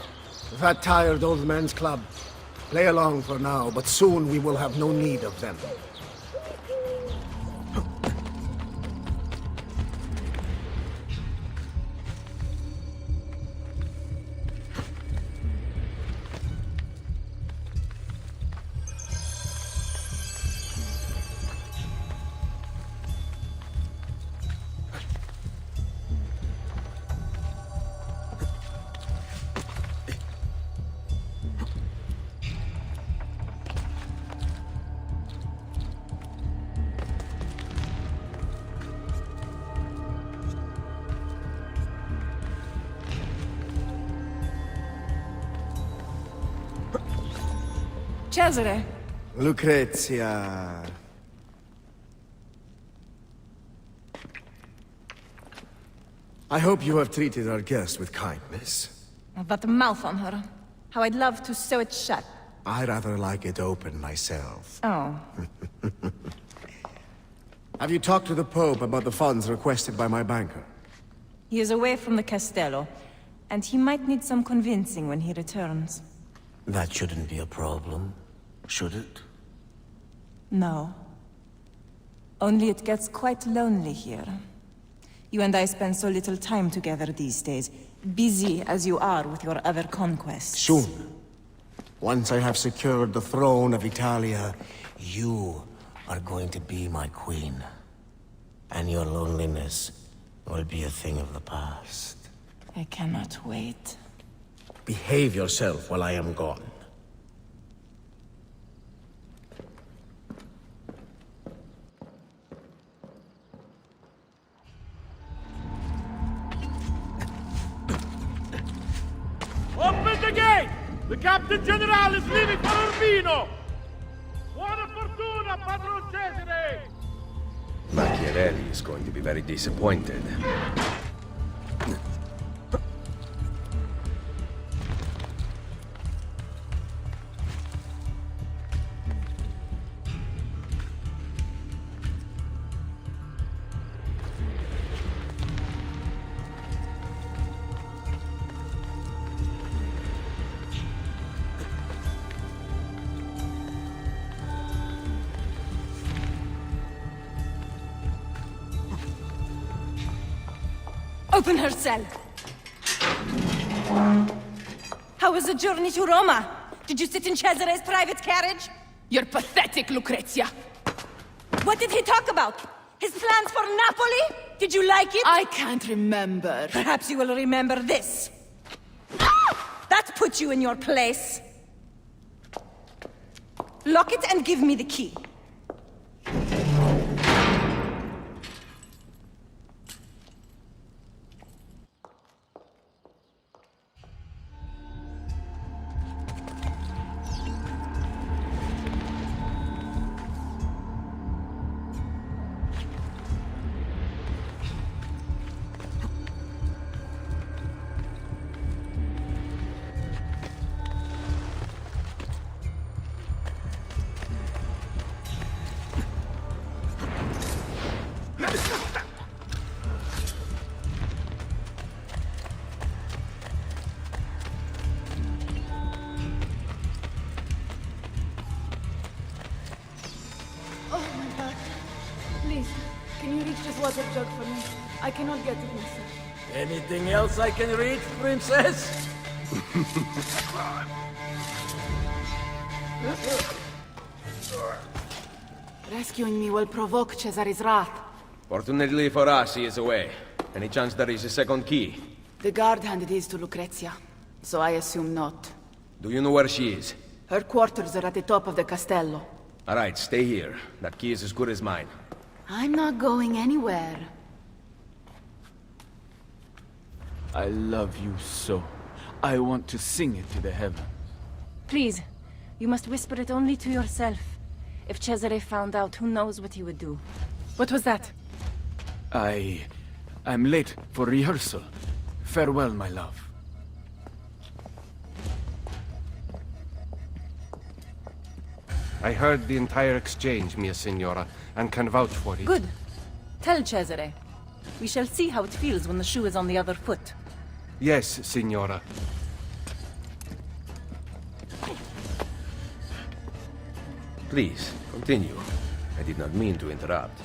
That tired old man's club. Play along for now, but soon we will have no need of them. Cesare. Lucrezia. I hope you have treated our guest with kindness. That mouth on her. How I'd love to sew it shut. I rather like it open myself. Oh. Have you talked to the Pope about the funds requested by my banker? He is away from the Castello, and he might need some convincing when he returns. That shouldn't be a problem, should it? No. Only it gets quite lonely here. You and I spend so little time together these days, busy as you are with your other conquests. Soon. Once I have secured the throne of Italia, you are going to be my queen. And your loneliness will be a thing of the past. I cannot wait. Behave yourself while I am gone. Open the gate! The Captain General is leaving for Urbino! Buona fortuna, Padron Cesare! Machiavelli is going to be very disappointed. Open her cell. How was the journey to Roma? Did you sit in Cesare's private carriage? You're pathetic, Lucrezia. What did he talk about? His plans for Napoli? Did you like it? I can't remember. Perhaps you will remember this. That puts you in your place. Lock it and give me the key. Water jug for me. I cannot get it myself. Anything else I can reach, Princess? Rescuing me will provoke Cesare's wrath. Fortunately for us, he is away. Any chance there is a second key? The guard handed his to Lucrezia, so I assume not. Do you know where she is? Her quarters are at the top of the castello. All right, stay here. That key is as good as mine. I'm not going anywhere. I love you so. I want to sing it to the heavens. Please, you must whisper it only to yourself. If Cesare found out, who knows what he would do. What was that? I'm late for rehearsal. Farewell, my love. I heard the entire exchange, mia signora, and can vouch for it. Good. Tell Cesare. We shall see how it feels when the shoe is on the other foot. Yes, signora. Please, continue. I did not mean to interrupt.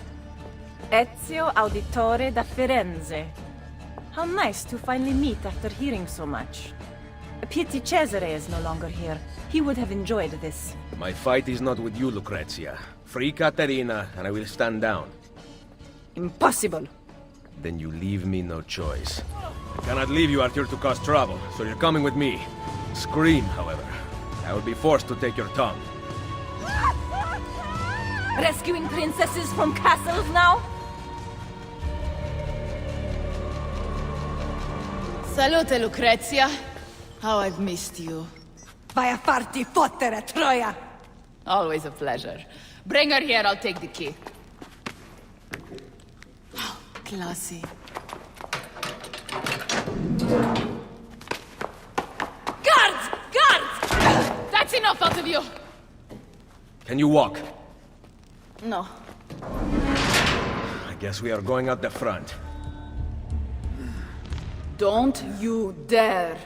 Ezio Auditore da Firenze. How nice to finally meet after hearing so much. A pity Cesare is no longer here. He would have enjoyed this. My fight is not with you, Lucrezia. Free Caterina, and I will stand down. Impossible. Then you leave me no choice. I cannot leave you out here to cause trouble, so you're coming with me. Scream, however. I will be forced to take your tongue. Rescuing princesses from castles now? Salute, Lucrezia. How I've missed you. Vai a farti fottere, Troia! Always a pleasure. Bring her here, I'll take the key. Oh, classy. Guards! Guards! That's enough out of you! Can you walk? No. I guess we are going out the front. Don't you dare!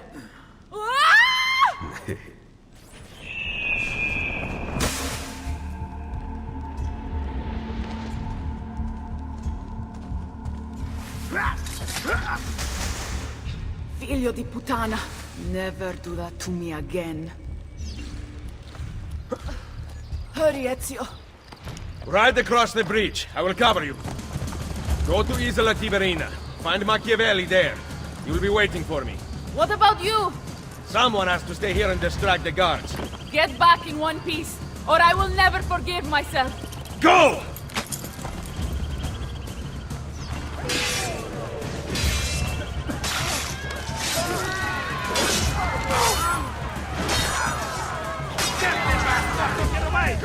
Figlio di puttana. Never do that to me again. Hurry, Ezio. Ride across the bridge. I will cover you. Go to Isola Tiberina. Find Machiavelli there. He will be waiting for me. What about you? Someone has to stay here and distract the guards. Get back in one piece, or I will never forgive myself. Go! Get away!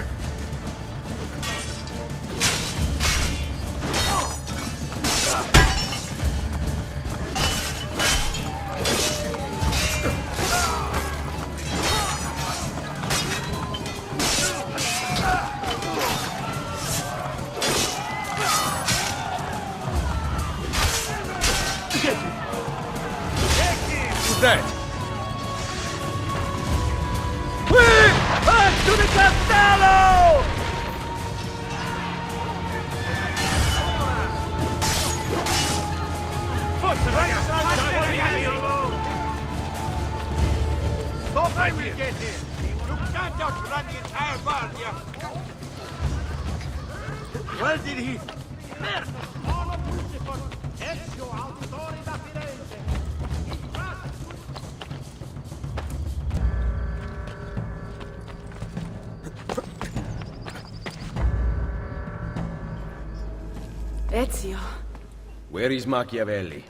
Who's that? Back to the castello! Stop right here! Get here! You can't outrun the entire guardia! Where did he... All of Lucifer! Ezio Auditore da Firenze! Ezio. Where is Machiavelli?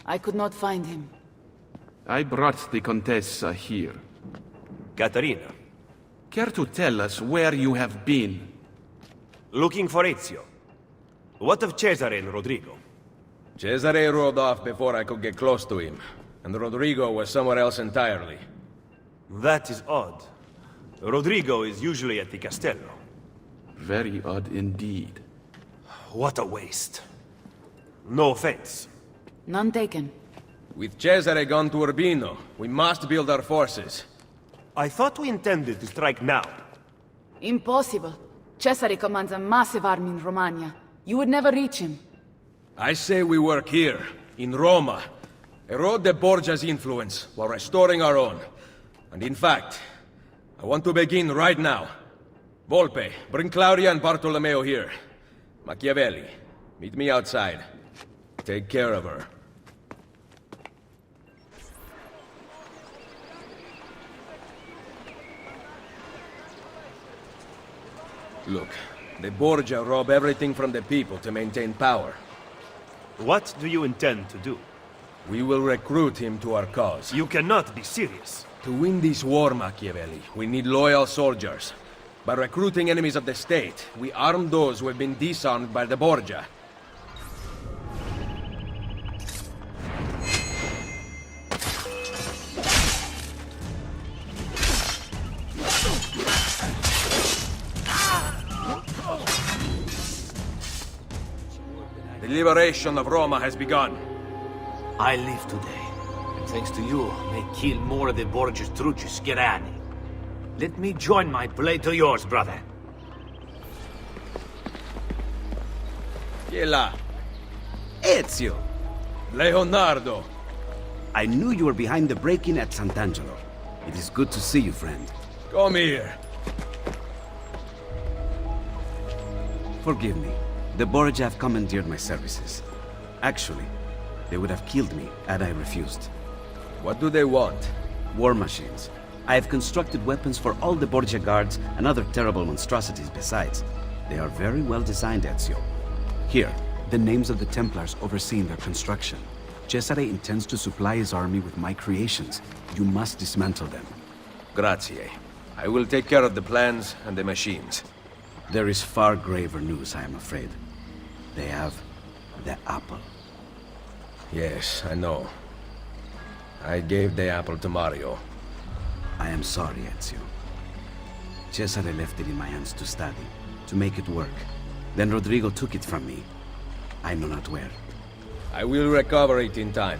I could not find him. I brought the Contessa here. Caterina. Care to tell us where you have been? Looking for Ezio. What of Cesare and Rodrigo? Cesare rode off before I could get close to him, and Rodrigo was somewhere else entirely. That is odd. Rodrigo is usually at the castello. Very odd indeed. What a waste. No offense. None taken. With Cesare gone to Urbino, we must build our forces. I thought we intended to strike now. Impossible. Cesare commands a massive army in Romagna. You would never reach him. I say we work here, in Roma. Erode the Borgia's influence, while restoring our own. And in fact, I want to begin right now. Volpe, bring Claudia and Bartolomeo here. Machiavelli, meet me outside. Take care of her. Look, the Borgia rob everything from the people to maintain power. What do you intend to do? We will recruit him to our cause. You cannot be serious. To win this war, Machiavelli, we need loyal soldiers. By recruiting enemies of the state, we arm those who have been disarmed by the Borgia. The liberation of Roma has begun. I live today, and thanks to you, may kill more of the Borgia's truci schierani. Let me join my play to yours, brother. Chi è là? Ezio! Leonardo! I knew you were behind the break-in at Sant'Angelo. It is good to see you, friend. Come here. Forgive me. The Borgia have commandeered my services. Actually, they would have killed me had I refused. What do they want? War machines. I have constructed weapons for all the Borgia guards and other terrible monstrosities besides. They are very well designed, Ezio. Here, the names of the Templars overseeing their construction. Cesare intends to supply his army with my creations. You must dismantle them. Grazie. I will take care of the plans and the machines. There is far graver news, I am afraid. They have the apple. Yes, I know. I gave the apple to Mario. I am sorry, Ezio. Cesare left it in my hands to study, to make it work. Then Rodrigo took it from me. I know not where. I will recover it in time.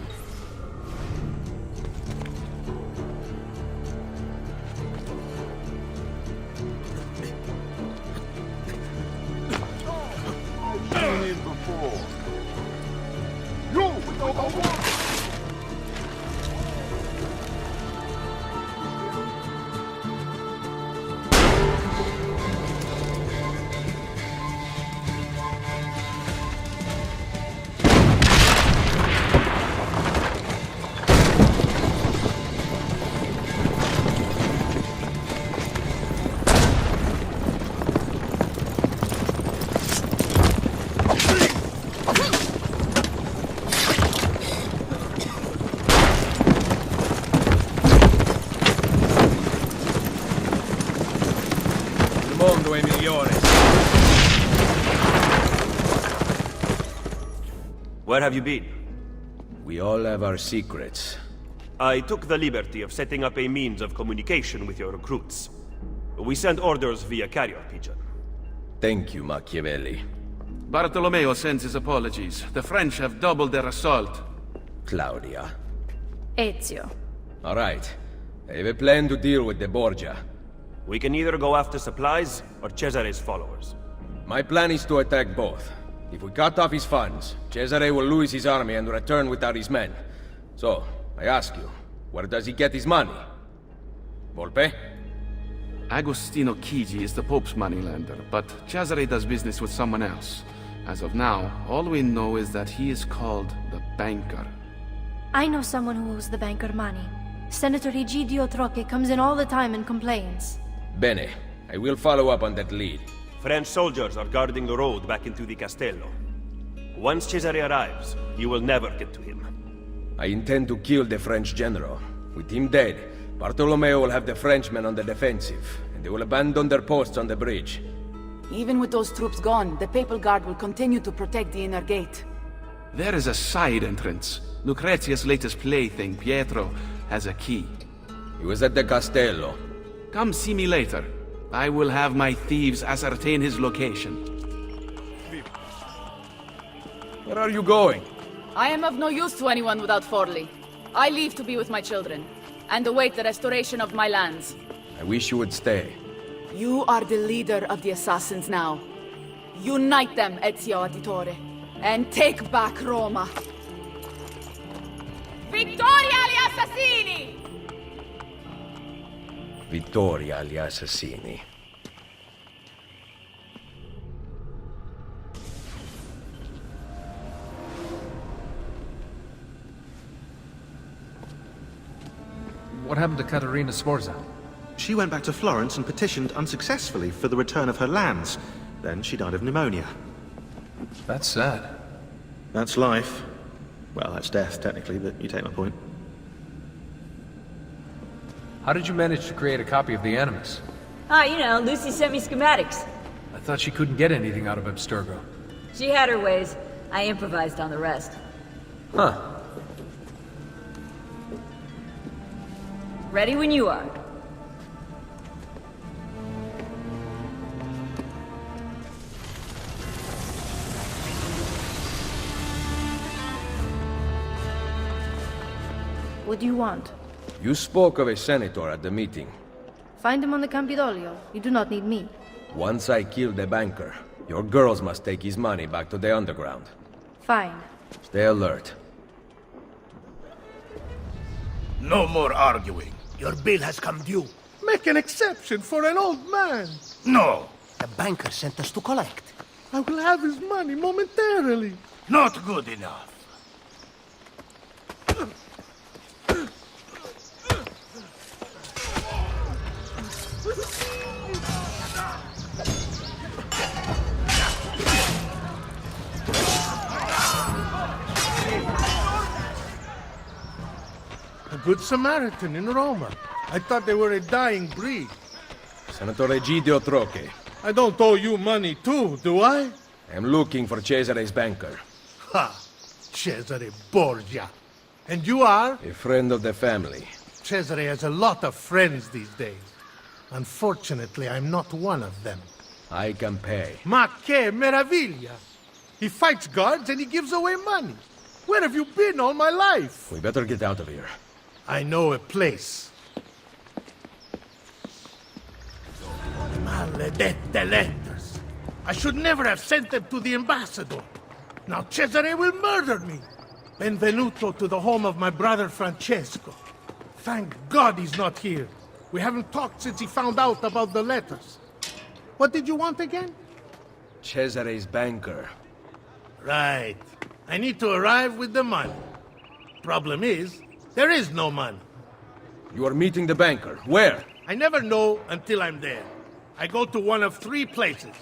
Where have you been? We all have our secrets. I took the liberty of setting up a means of communication with your recruits. We sent orders via carrier pigeon. Thank you, Machiavelli. Bartolomeo sends his apologies. The French have doubled their assault. Claudia. Ezio. All right. I have a plan to deal with the Borgia. We can either go after supplies or Cesare's followers. My plan is to attack both. If we cut off his funds, Cesare will lose his army and return without his men. So, I ask you, where does he get his money? Volpe? Agostino Chigi is the Pope's moneylender, but Cesare does business with someone else. As of now, all we know is that he is called the Banker. I know someone who owes the banker money. Senator Egidio Troche comes in all the time and complains. Bene. I will follow up on that lead. French soldiers are guarding the road back into the Castello. Once Cesare arrives, you will never get to him. I intend to kill the French general. With him dead, Bartolomeo will have the Frenchmen on the defensive, and they will abandon their posts on the bridge. Even with those troops gone, the Papal Guard will continue to protect the inner gate. There is a side entrance. Lucrezia's latest plaything, Pietro, has a key. He was at the Castello. Come see me later. I will have my thieves ascertain his location. Where are you going? I am of no use to anyone without Forli. I leave to be with my children, and await the restoration of my lands. I wish you would stay. You are the leader of the assassins now. Unite them, Ezio Auditore, and take back Roma. Vittoria agli assassini! Vittoria agli assassini. What happened to Caterina Sforza? She went back to Florence and petitioned unsuccessfully for the return of her lands. Then she died of pneumonia. That's sad. That's life. Well, that's death, technically, but you take my point. How did you manage to create a copy of the Animus? Ah, you know, Lucy sent me schematics. I thought she couldn't get anything out of Abstergo. She had her ways. I improvised on the rest. Huh. Ready when you are. What do you want? You spoke of a senator at the meeting. Find him on the Campidoglio. You do not need me. Once I kill the banker, your girls must take his money back to the underground. Fine. Stay alert. No more arguing. Your bill has come due. Make an exception for an old man. No. The banker sent us to collect. I will have his money momentarily. Not good enough. A good Samaritan in Roma. I thought they were a dying breed. Senator Egidio Troche. I don't owe you money too, do I? I'm looking for Cesare's banker. Ha! Cesare Borgia. And you are? A friend of the family. Cesare has a lot of friends these days. Unfortunately, I'm not one of them. I can pay. Ma che meraviglia! He fights guards and he gives away money. Where have you been all my life? We better get out of here. I know a place. Maledette letters. I should never have sent them to the ambassador. Now Cesare will murder me. Benvenuto to the home of my brother Francesco. Thank God he's not here. We haven't talked since he found out about the letters. What did you want again? Cesare's banker. Right. I need to arrive with the money. Problem is, there is no money. You are meeting the banker. Where? I never know until I'm there. I go to one of 3 places.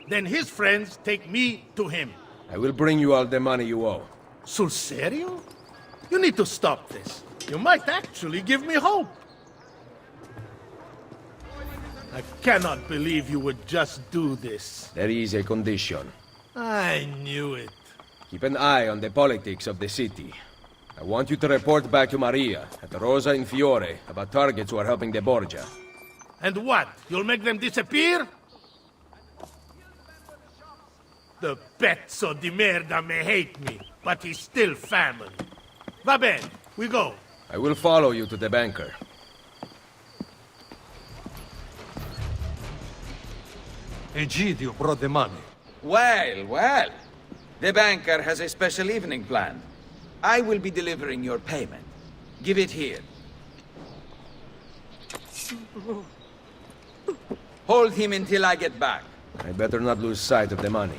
Then his friends take me to him. I will bring you all the money you owe. Sul serio? You need to stop this. You might actually give me hope. I cannot believe you would just do this. There is a condition. I knew it. Keep an eye on the politics of the city. I want you to report back to Maria at Rosa in Fiore about targets who are helping the Borgia. And what? You'll make them disappear? The pezzo di merda may hate me, but he's still family. Va bene, we go. I will follow you to the banker. Egidio brought the money. Well, well. The banker has a special evening planned. I will be delivering your payment. Give it here. Hold him until I get back. I better not lose sight of the money.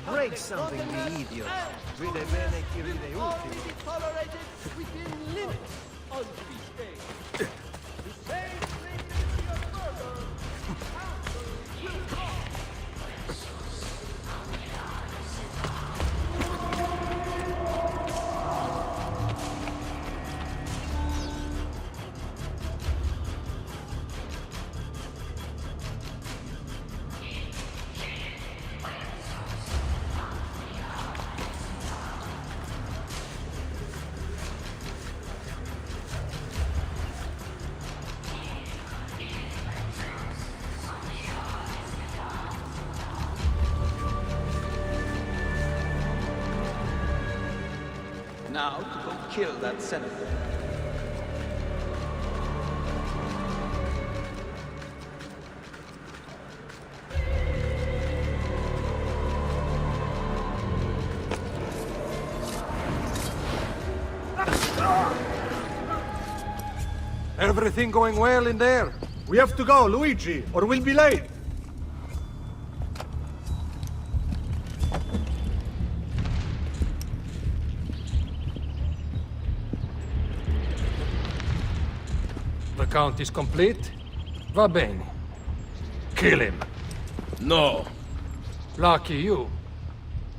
Break something, the idiot. Ride bene chi ride ultimo. Now to go kill that senator. Everything going well in there? We have to go, Luigi, or we'll be late. count is complete. Va bene. Kill him. No. Lucky you.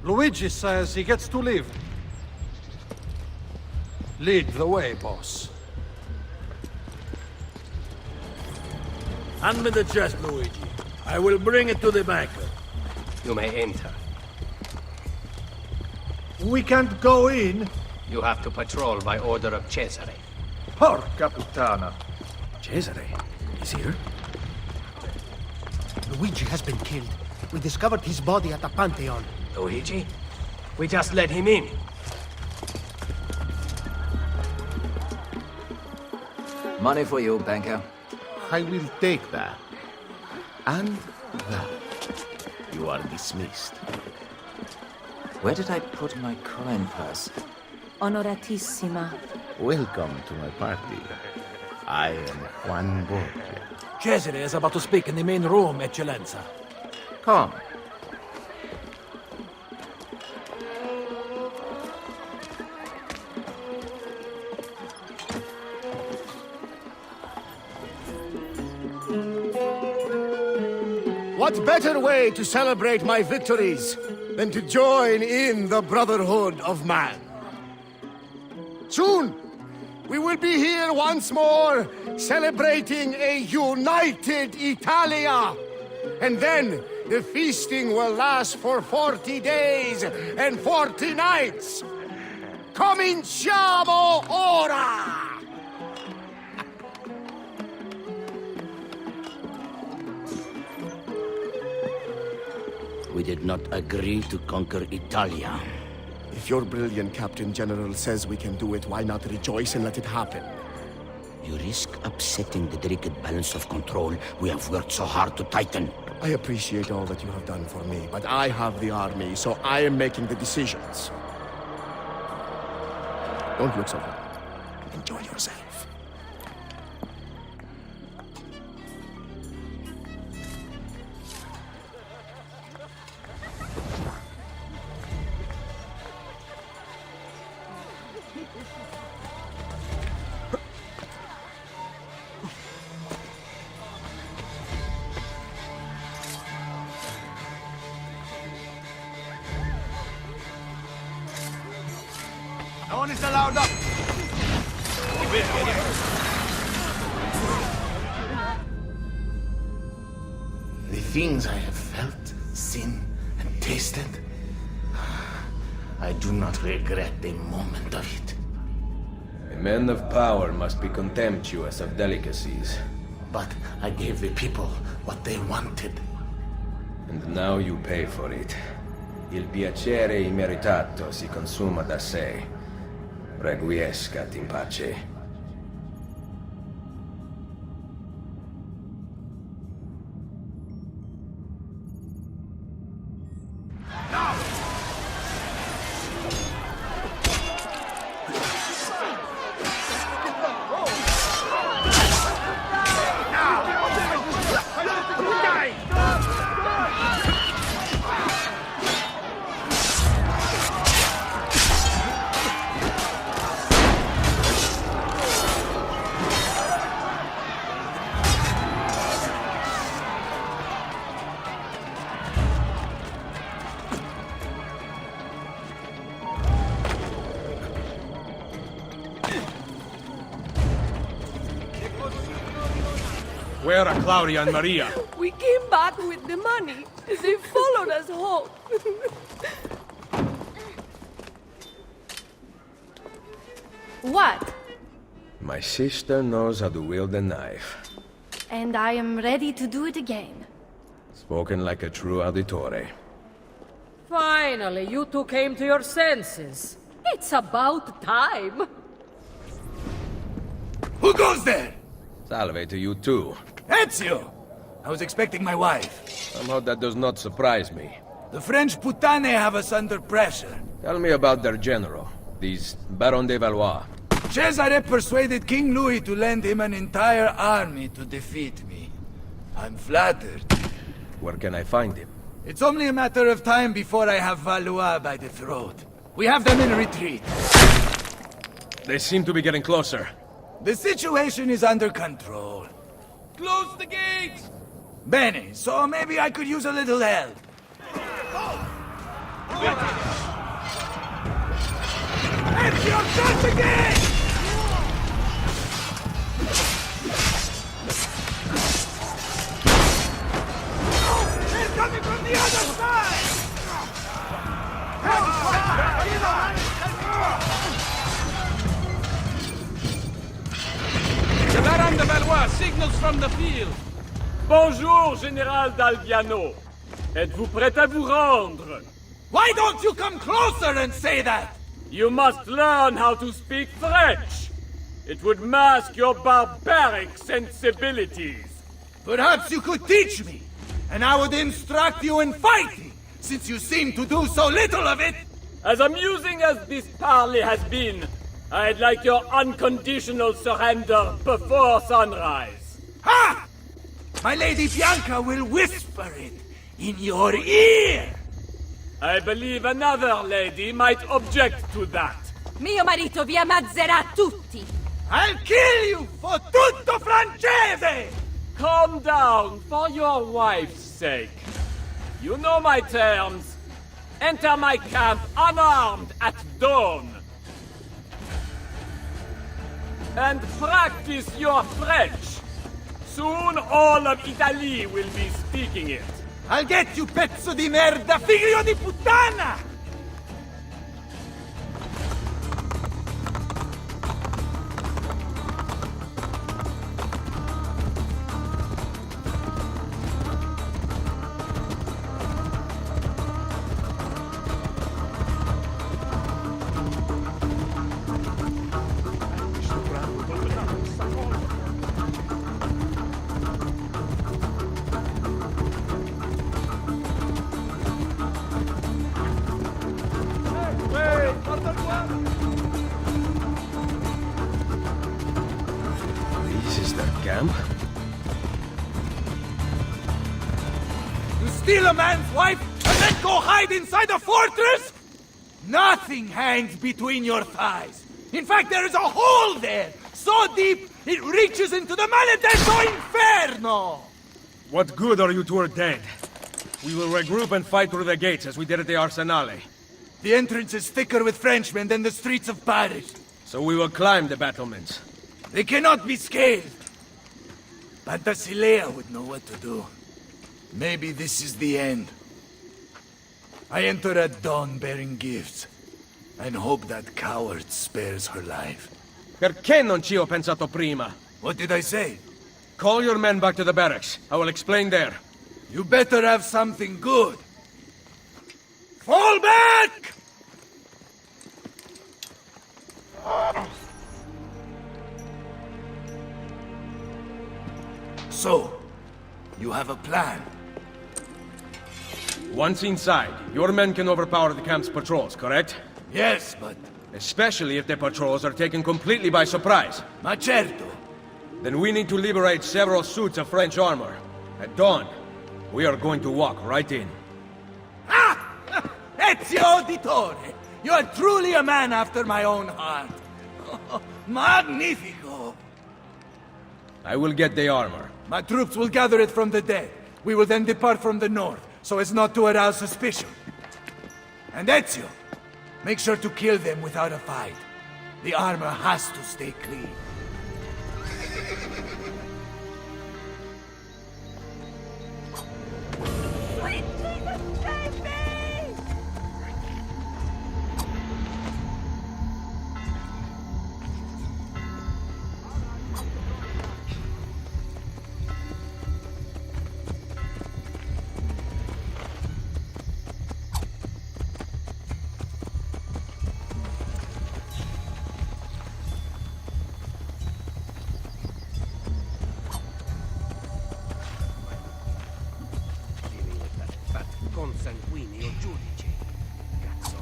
Luigi says he gets to live. Lead the way, boss. Hand me the chest, Luigi. I will bring it to the banker. You may enter. We can't go in. You have to patrol by order of Cesare. Porca puttana. Cesare? He's here? Luigi has been killed. We discovered his body at the Pantheon. Luigi? We just let him in. Money for you, banker. I will take that. And that. You are dismissed. Where did I put my coin purse? Onoratissima. Welcome to my party. I am Juan Borgia. Cesare is about to speak in the main room, Eccellenza. Come. What better way to celebrate my victories than to join in the Brotherhood of Man? Soon, we will be here once more, celebrating a united Italia. And then, the feasting will last for 40 days and 40 nights. Cominciamo ora! We did not agree to conquer Italia. If your brilliant Captain General says we can do it, why not rejoice and let it happen? You risk upsetting the delicate balance of control we have worked so hard to tighten. I appreciate all that you have done for me, but I have the army, so I am making the decisions. Don't look so hard. Enjoy yourself. No one is allowed up! The things I have felt, seen, and tasted, I do not regret a moment of it. A man of power must be contemptuous of delicacies. But I gave the people what they wanted. And now you pay for it. Il piacere immeritato si consuma da sé. Requiescat in pace. Where are Claudia and Maria? We came back with the money. They followed us home. What? My sister knows how to wield a knife. And I am ready to do it again. Spoken like a true auditore. Finally, you two came to your senses. It's about time. Who goes there? Salve to you too. Ezio! I was expecting my wife. Somehow that does not surprise me. The French putane have us under pressure. Tell me about their general, these Baron de Valois. Cesare persuaded King Louis to lend him an entire army to defeat me. I'm flattered. Where can I find him? It's only a matter of time before I have Valois by the throat. We have them in retreat. They seem to be getting closer. The situation is under control. Close the gates! Bene, so maybe I could use a little help. Ezio, shut the gate! They're coming from the other side! The Baron de Valois signals from the field. Bonjour, Général d'Alviano. Êtes-vous prêt à vous rendre? Why don't you come closer and say that? You must learn how to speak French. It would mask your barbaric sensibilities. Perhaps you could teach me, and I would instruct you in fighting, since you seem to do so little of it. As amusing as this parley has been, I'd like your unconditional surrender before sunrise. Ha! My Lady Bianca will whisper it in your ear. I believe another lady might object to that. Mio marito vi ammazzerà tutti. I'll kill you for tutto francese! Calm down, for your wife's sake. You know my terms. Enter my camp unarmed at dawn. And practice your French. Soon all of Italy will be speaking it. I'll get you, pezzo di merda, figlio di puttana! This is their camp? You steal a man's wife and then go hide inside a fortress? Nothing hangs between your thighs. In fact, there is a hole there, so deep it reaches into the maledetto inferno! What good are you two are dead? We will regroup and fight through the gates as we did at the Arsenale. The entrance is thicker with Frenchmen than the streets of Paris. So we will climb the battlements. They cannot be scaled. Pantasilea would know what to do. Maybe this is the end. I enter at dawn bearing gifts, and hope that coward spares her life. Perché non ci ho pensato prima? What did I say? Call your men back to the barracks. I will explain there. You better have something good. Fall back! So, you have a plan? Once inside, your men can overpower the camp's patrols, correct? Yes, but... Especially if the patrols are taken completely by surprise. Ma certo. Then we need to liberate several suits of French armor. At dawn, we are going to walk right in. Ah! Ezio Auditore! You are truly a man after my own heart. Magnifico! I will get the armor. My troops will gather it from the dead. We will then depart from the north, so as not to arouse suspicion. And Ezio, make sure to kill them without a fight. The armor has to stay clean. Consanguineo giudice. Cazzo.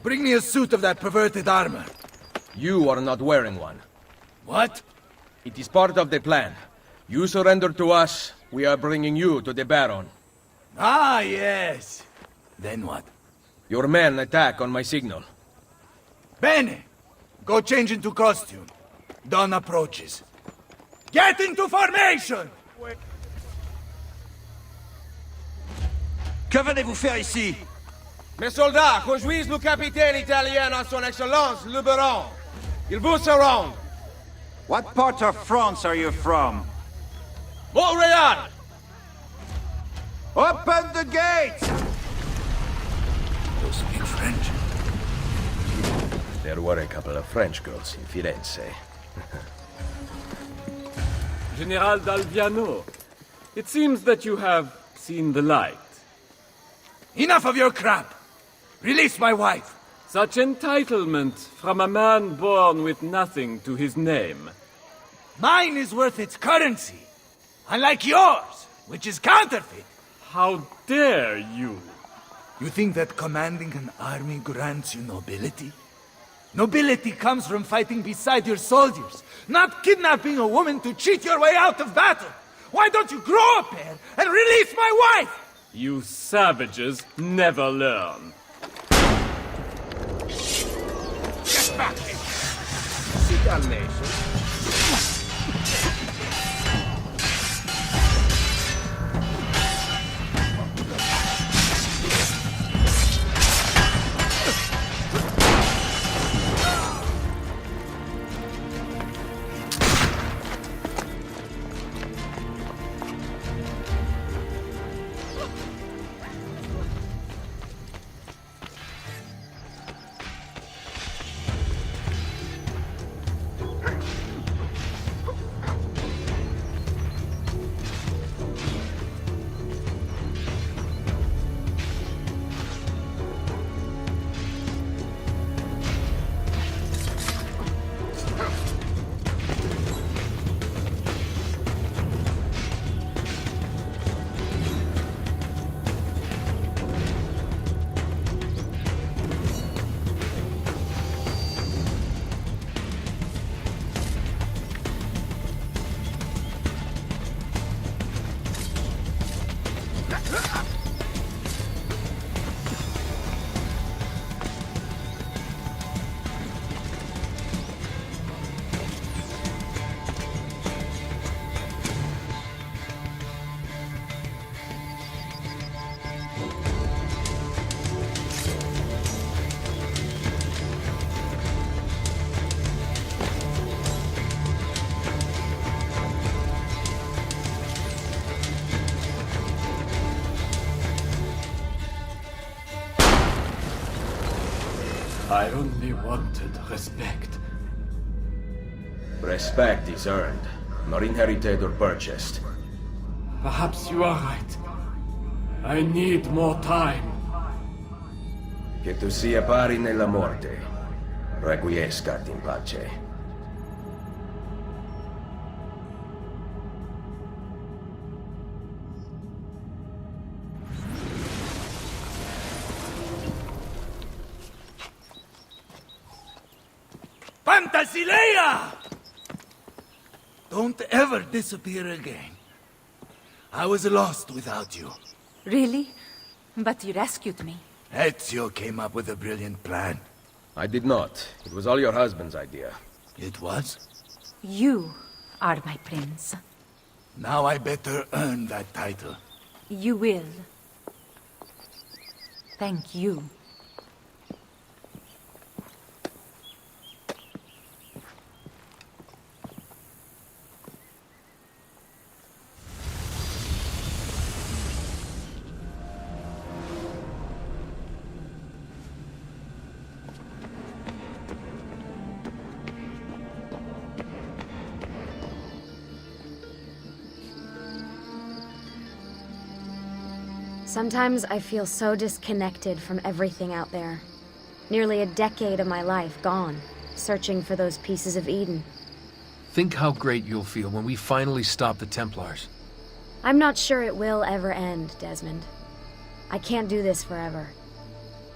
Bring me a suit of that perverted armor. You are not wearing one. What? It is part of the plan. You surrender to us, we are bringing you to the Baron. Ah, yes. Then what? Your men attack on my signal. Bene! Go change into costume. Dawn approaches. Get into formation! Que venez-vous faire ici? Mes soldats conduisent le capitaine italien à son excellence, le baron. Il vous surround. What part of France are you from? Montreal! Open the gates! You speak French? There were a couple of French girls in Firenze. General Dalviano, it seems that you have seen the light. Enough of your crap! Release my wife! Such entitlement from a man born with nothing to his name. Mine is worth its currency, unlike yours, which is counterfeit. How dare you? You think that commanding an army grants you nobility? Nobility comes from fighting beside your soldiers, not kidnapping a woman to cheat your way out of battle. Why don't you grow a pair and release my wife? You savages never learn. Get back here! Sit down, nation. I only wanted respect. Respect is earned, not inherited or purchased. Perhaps you are right. I need more time. Che tu sia pari nella morte, requiescat in pace. Fantasilea! Don't ever disappear again. I was lost without you. Really? But you rescued me. Ezio came up with a brilliant plan. I did not. It was all your husband's idea. It was? You are my prince. Now I better earn that title. You will. Thank you. Sometimes I feel so disconnected from everything out there. Nearly a decade of my life gone, searching for those pieces of Eden. Think how great you'll feel when we finally stop the Templars. I'm not sure it will ever end, Desmond. I can't do this forever.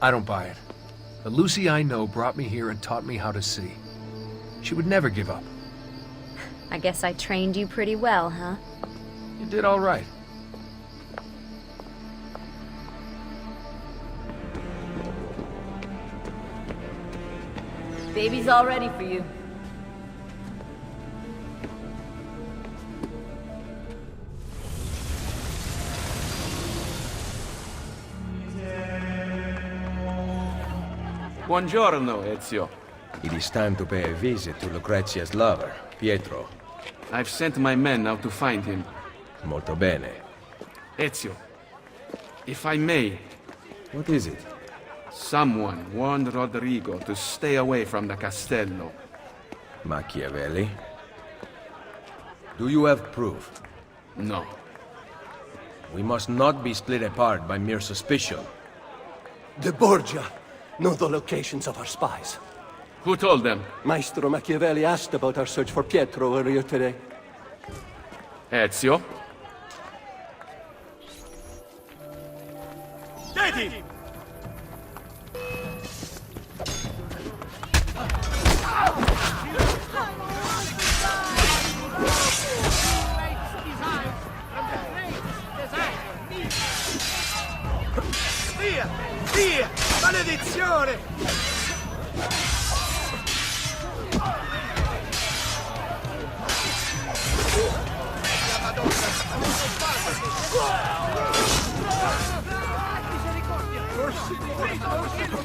I don't buy it. The Lucy I know brought me here and taught me how to see. She would never give up. I guess I trained you pretty well, huh? You did all right. Baby's all ready for you. Buongiorno, Ezio. It is time to pay a visit to Lucrezia's lover, Pietro. I've sent my men out to find him. Molto bene. Ezio, if I may... What is it? Someone warned Rodrigo to stay away from the castello. Machiavelli? Do you have proof? No. We must not be split apart by mere suspicion. The Borgia know the locations of our spies. Who told them? Maestro Machiavelli asked about our search for Pietro earlier today. Ezio? Get him! Via! Via! Maledizione!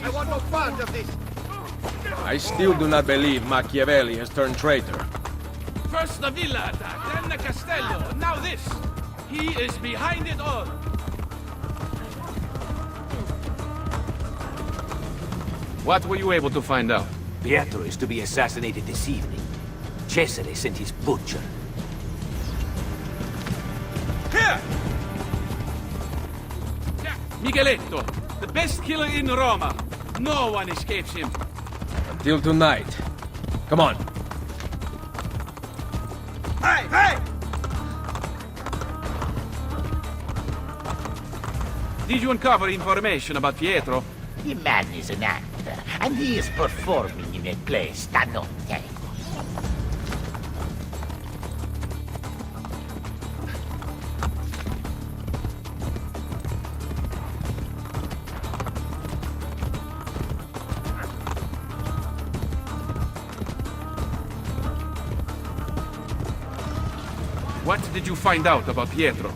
I want no part of this! I still do not believe Machiavelli has turned traitor. First the villa attack, then the castello, and now this! He is behind it all! What were you able to find out? Pietro is to be assassinated this evening. Cesare sent his butcher. Here! Micheletto, the best killer in Roma. No one escapes him. Until tonight. Come on. Hey, hey! Did you uncover information about Pietro? The man is an actor, and he is performing in a play stanotte. What did you find out about Pietro?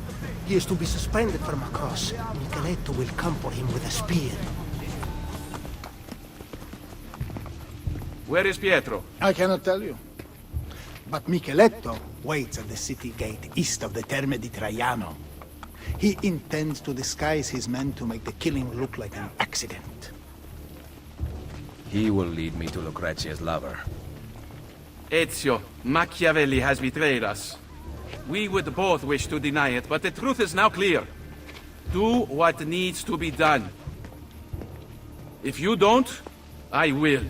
He is to be suspended from a cross. Micheletto will come for him with a spear. Where is Pietro? I cannot tell you. But Micheletto waits at the city gate east of the Terme di Traiano. He intends to disguise his men to make the killing look like an accident. He will lead me to Lucrezia's lover. Ezio, Machiavelli has betrayed us. We would both wish to deny it, but the truth is now clear. Do what needs to be done. If you don't, I will.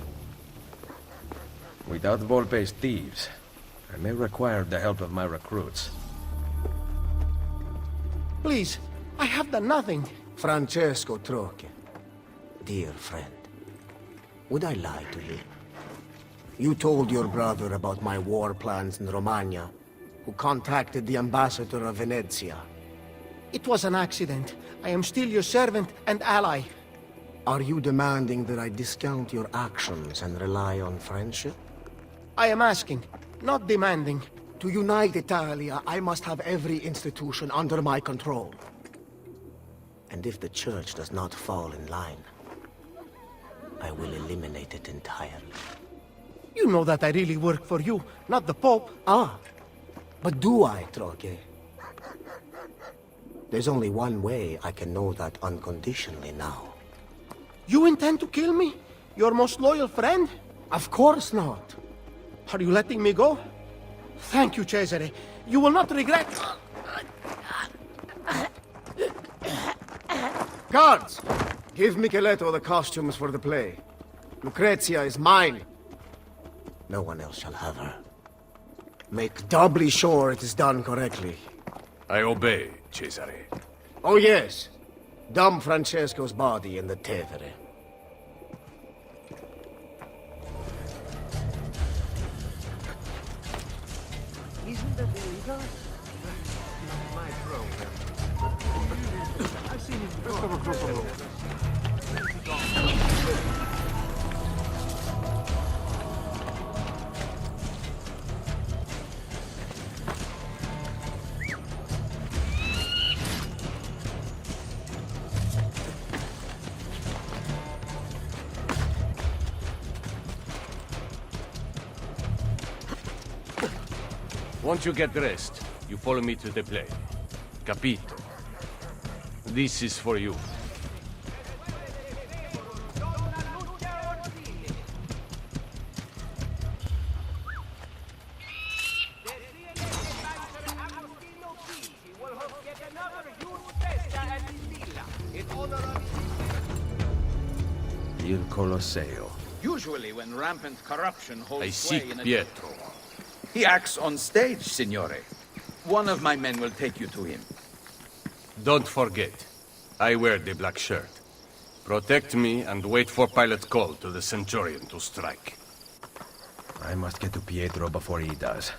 Without Volpe's thieves, I may require the help of my recruits. Please, I have done nothing. Francesco Troche, dear friend, would I lie to you? You told your brother about my war plans in Romagna, who contacted the ambassador of Venezia. It was an accident. I am still your servant and ally. Are you demanding that I discount your actions and rely on friendship? I am asking, not demanding. To unite Italia, I must have every institution under my control. And if the Church does not fall in line, I will eliminate it entirely. You know that I really work for you, not the Pope. Ah, but do I, Troche? There's only one way I can know that unconditionally now. You intend to kill me? Your most loyal friend? Of course not. Are you letting me go? Thank you, Cesare. You will not regret... Guards! Give Micheletto the costumes for the play. Lucrezia is mine. No one else shall have her. Make doubly sure it is done correctly. I obey, Cesare. Oh yes. Dump Francesco's body in the Tevere. Isn't that illegal? My program. I've seen him before. Let's have a closer look. Once you get dressed, you follow me to the plane. Capito? This is for you. Il Colosseo. Usually when rampant corruption holds I sway seek in a... Pietro. He acts on stage, signore. One of my men will take you to him. Don't forget, I wear the black shirt. Protect me and wait for pilot's call to the Centurion to strike. I must get to Pietro before he does.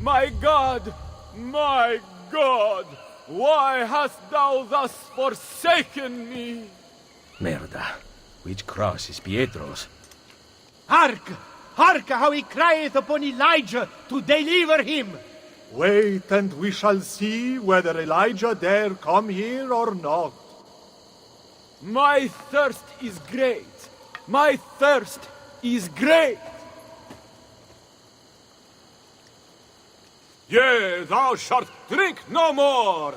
My God! My God! Why hast thou thus forsaken me? Merda. Which cross is Pietro's? Hark! Hark how he crieth upon Elijah to deliver him! Wait, and we shall see whether Elijah dare come here or not. My thirst is great. My thirst is great. Yea, thou shalt drink no more.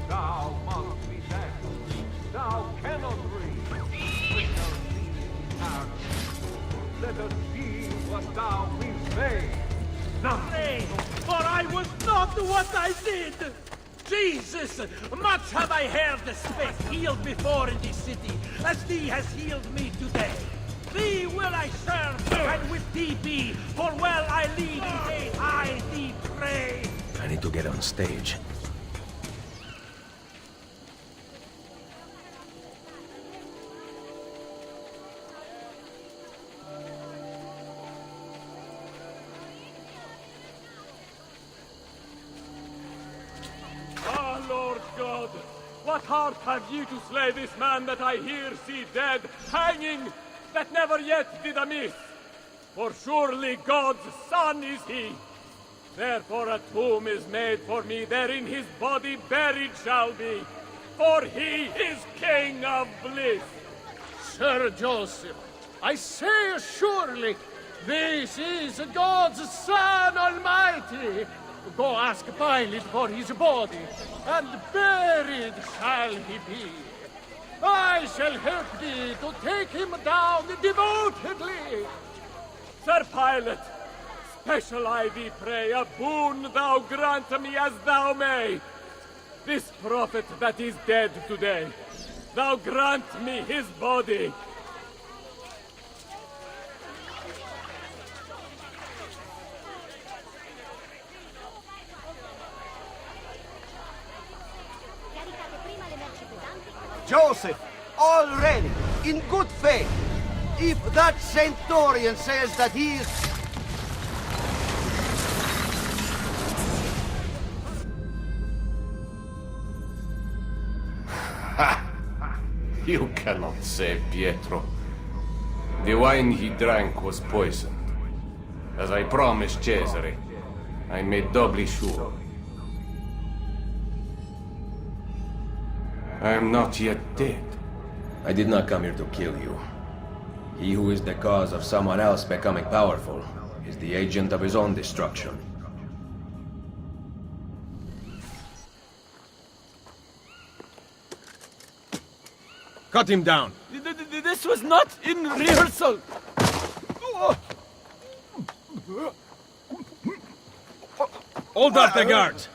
Thou must be dead. Thou cannot breathe. Let us see what thou wilt say. Nothing, for I was not what I did. Jesus, much have I heard the spec healed before in this city, as thee has healed me today. Thee will I serve, and with thee be, for well I lead the day I thee pray. I need to get on stage. Ah, Lord God, what heart have ye to slay this man that I here see dead, hanging, that never yet did amiss? For surely God's son is he. Therefore a tomb is made for me, therein his body buried shall be, for he is King of bliss. Sir Joseph, I say surely, this is God's Son Almighty. Go ask Pilate for his body, and buried shall he be. I shall help thee to take him down devotedly. Sir Pilate, special I thee pray, a boon thou grant me as thou may. This prophet that is dead today, thou grant me his body. Joseph, all ready, in good faith. If that Centurion says that he is... You cannot save Pietro. The wine he drank was poisoned. As I promised Cesare, I made doubly sure. I am not yet dead. I did not come here to kill you. He who is the cause of someone else becoming powerful is the agent of his own destruction. Cut him down! This was not in rehearsal! Hold up the guards!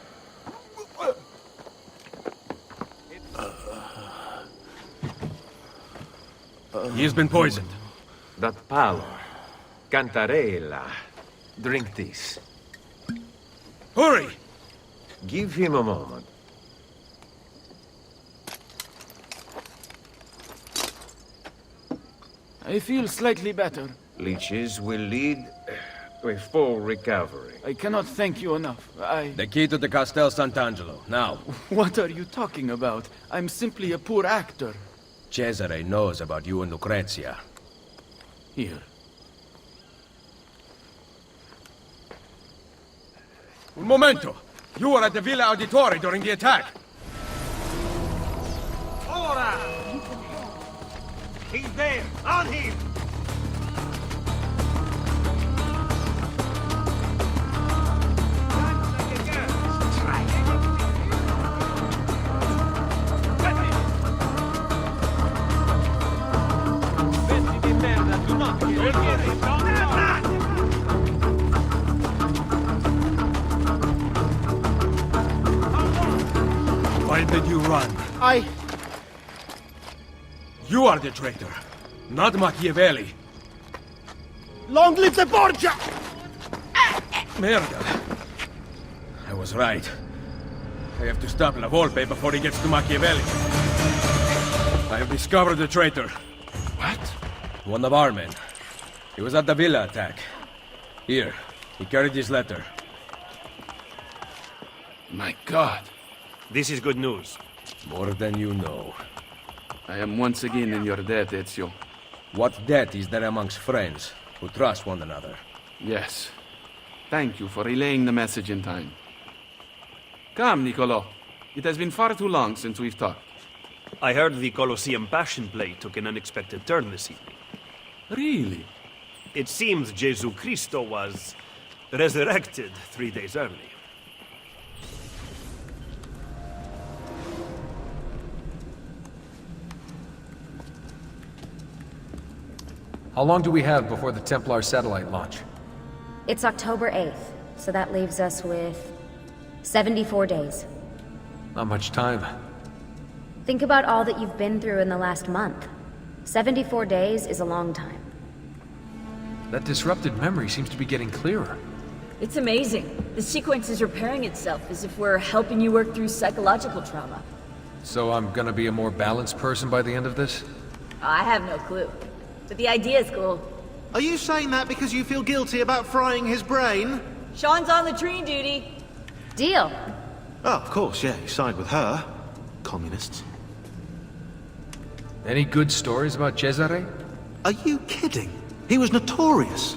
He has been poisoned. That pallor. Cantarella. Drink this. Hurry! Give him a moment. I feel slightly better. Leeches will lead to a full recovery. I cannot thank you enough. The key to the Castel Sant'Angelo, now. What are you talking about? I'm simply a poor actor. Cesare knows about you and Lucrezia. Here. Un momento! You were at the Villa Auditore during the attack! Ora! He's there! On him! Why did you run? You are the traitor, not Machiavelli. Long live the Borgia! Merda. I was right. I have to stop La Volpe before he gets to Machiavelli. I have discovered the traitor. What? One of our men. He was at the villa attack. Here, he carried this letter. My God. This is good news. More than you know. I am once again in your debt, Ezio. What debt is there amongst friends who trust one another? Yes. Thank you for relaying the message in time. Come, Niccolo. It has been far too long since we've talked. I heard the Colosseum Passion Play took an unexpected turn this evening. Really? It seems Jesu Cristo was resurrected 3 days early. How long do we have before the Templar satellite launch? It's October 8th, so that leaves us with 74 days. Not much time. Think about all that you've been through in the last month. 74 days is a long time. That disrupted memory seems to be getting clearer. It's amazing. The sequence is repairing itself as if we're helping you work through psychological trauma. So I'm gonna be a more balanced person by the end of this? I have no clue. But the idea is cool. Are you saying that because you feel guilty about frying his brain? Sean's on latrine duty. Deal. Oh, of course, yeah, you side with her. Communists. Any good stories about Cesare? Are you kidding? He was notorious.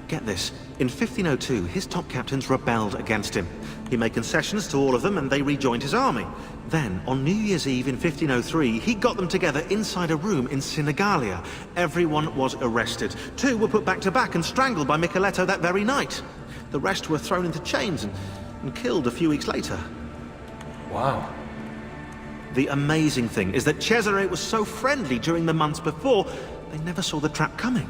Get this, in 1502, his top captains rebelled against him. He made concessions to all of them and they rejoined his army. Then, on New Year's Eve in 1503, he got them together inside a room in Sinigalia. Everyone was arrested. 2 were put back to back and strangled by Micheletto that very night. The rest were thrown into chains and killed a few weeks later. Wow. The amazing thing is that Cesare was so friendly during the months before, they never saw the trap coming.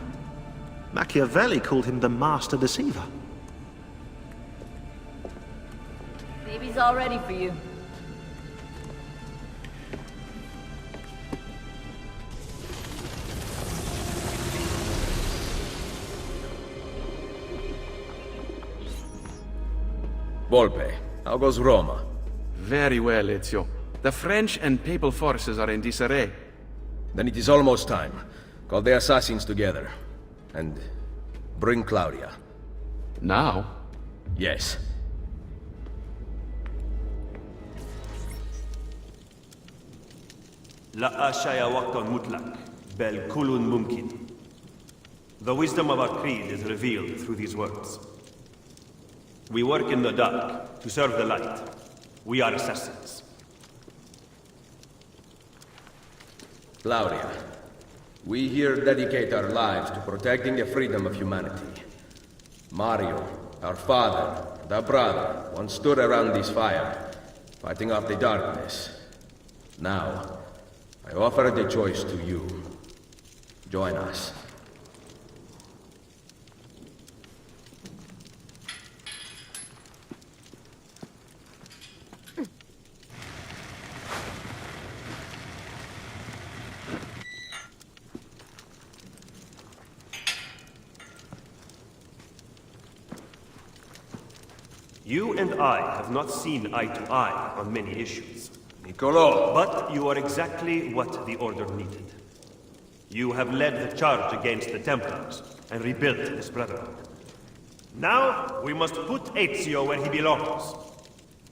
Machiavelli called him the master deceiver. Baby's all ready for you. Volpe, how goes Roma? Very well, Ezio. The French and Papal forces are in disarray. Then it is almost time. Call the assassins together. And bring Claudia. Now? Yes. لا شيء وقت مطلق بل كل ممكن. The wisdom of our creed is revealed through these words. We work in the dark to serve the light. We are assassins. Claudia, we here dedicate our lives to protecting the freedom of humanity. Mario, our father, and our brother, once stood around this fire, fighting off the darkness. Now, I offer the choice to you. Join us. You and I have not seen eye to eye on many issues. Niccolo! But you are exactly what the Order needed. You have led the charge against the Templars and rebuilt this Brotherhood. Now, we must put Ezio where he belongs.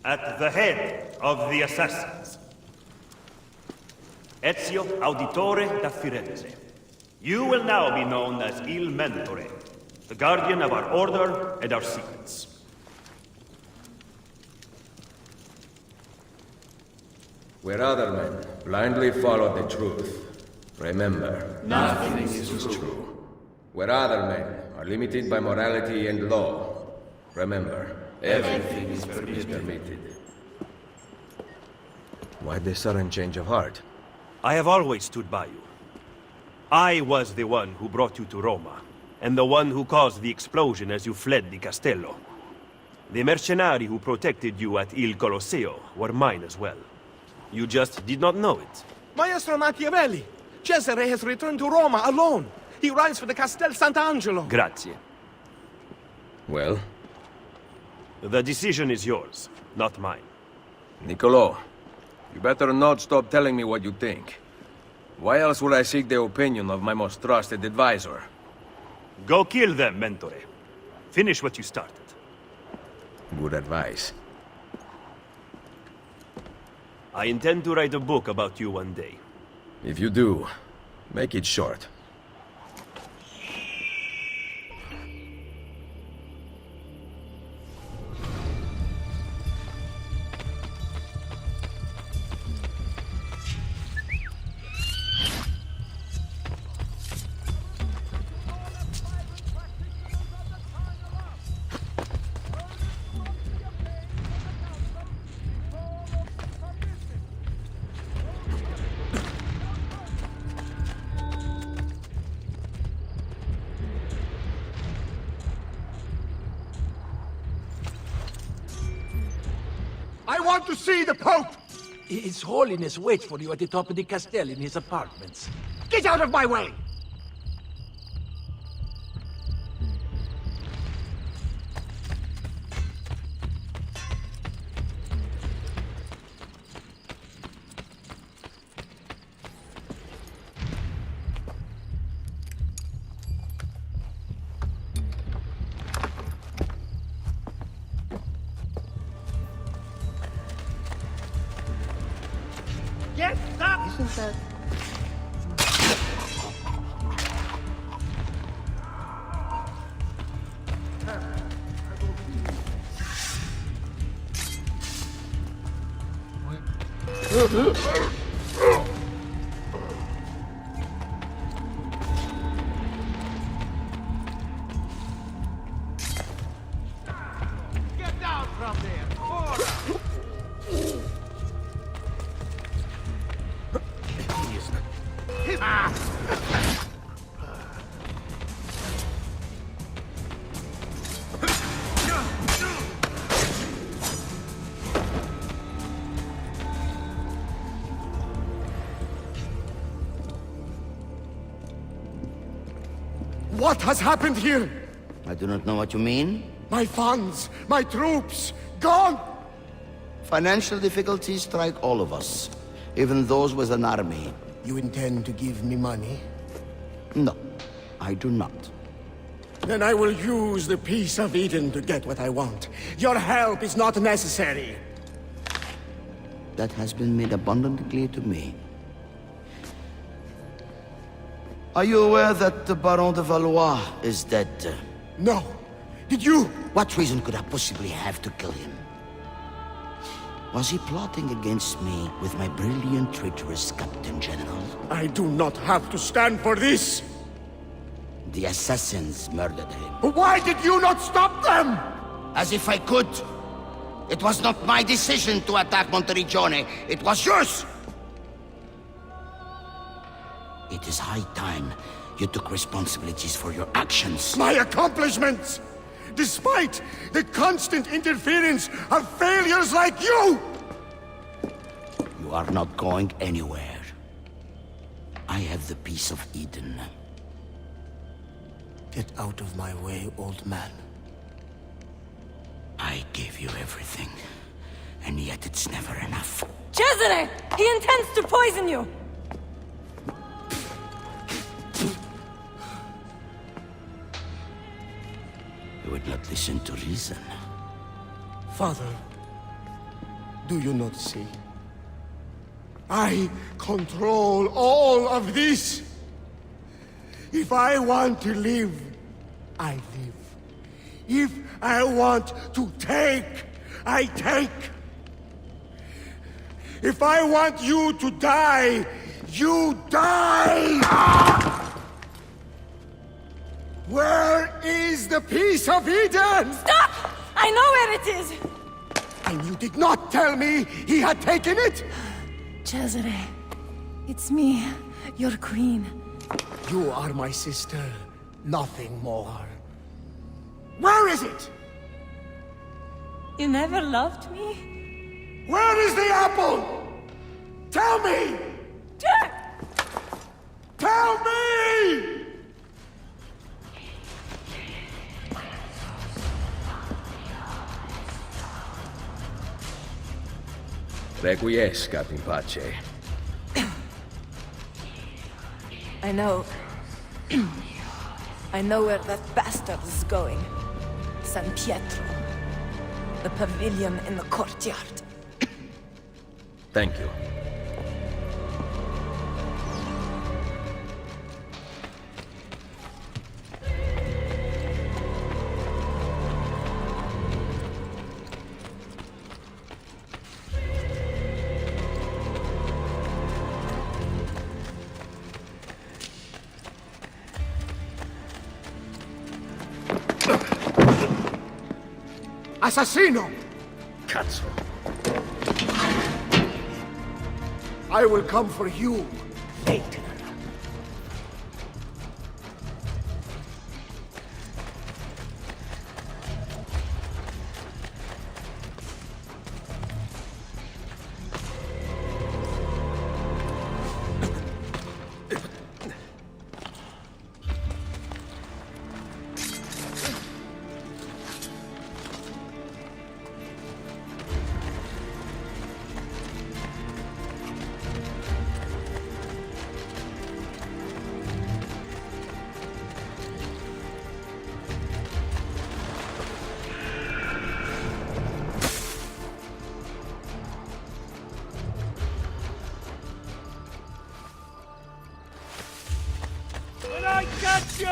At the head of the assassins. Ezio Auditore da Firenze. You will now be known as Il Mentore, the guardian of our Order and our secrets. Where other men blindly follow the truth, remember, nothing is true. Where other men are limited by morality and law, remember, everything is permitted. Why this sudden change of heart? I have always stood by you. I was the one who brought you to Roma, and the one who caused the explosion as you fled the Castello. The mercenari who protected you at Il Colosseo were mine as well. You just did not know it. Maestro Machiavelli! Cesare has returned to Roma alone. He rides for the Castel Sant'Angelo. Grazie. Well? The decision is yours, not mine. Niccolo, you better not stop telling me what you think. Why else would I seek the opinion of my most trusted advisor? Go kill them, Mentore. Finish what you started. Good advice. I intend to write a book about you one day. If you do, make it short. I want to see the Pope! His Holiness waits for you at the top of the Castel in his apartments. Get out of my way! Yes, stop! Isn't that... Get down from there! Order! What has happened here? I do not know what you mean. My funds, my troops, gone! Financial difficulties strike all of us, even those with an army. You intend to give me money? No, I do not. Then I will use the Peace of Eden to get what I want. Your help is not necessary. That has been made abundantly clear to me. Are you aware that the Baron de Valois is dead? No. Did you? What reason could I possibly have to kill him? Was he plotting against me with my brilliant, traitorous Captain General? I do not have to stand for this! The assassins murdered him. Why did you not stop them? As if I could! It was not my decision to attack Monteriggione, it was yours! It is high time you took responsibilities for your actions. My accomplishments! Despite the constant interference of failures like you! You are not going anywhere. I have the piece of Eden. Get out of my way, old man. I gave you everything, and yet it's never enough. Cesare! He intends to poison you! You would not listen to reason. Father, do you not see? I control all of this! If I want to live, I live. If I want to take, I take. If I want you to die, you die! Where is the piece of Eden? Stop! I know where it is! And you did not tell me he had taken it? Cesare, it's me, your queen. You are my sister, nothing more. Where is it? You never loved me? Where is the apple? Tell me! Tell me! Requiescat in pace. I know. I know where that bastard is going. San Pietro. The pavilion in the courtyard. Thank you. Assassino! Cazzo. I will come for you, fate. I catch you!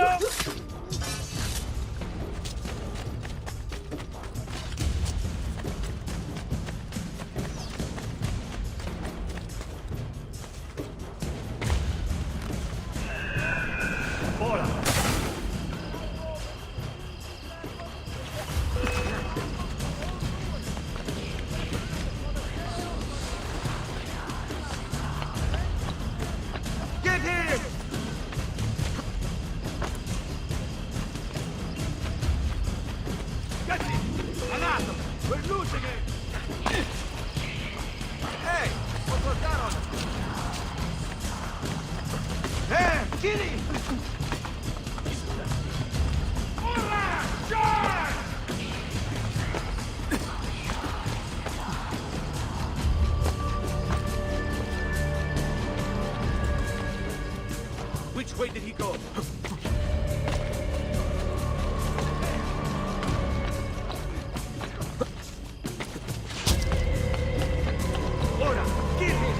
Get him! Get him! Anato! We're losing it! Hey! What's going down? Hey! Get him! Hola! Charge! Which way did he go? Ora! Kill him!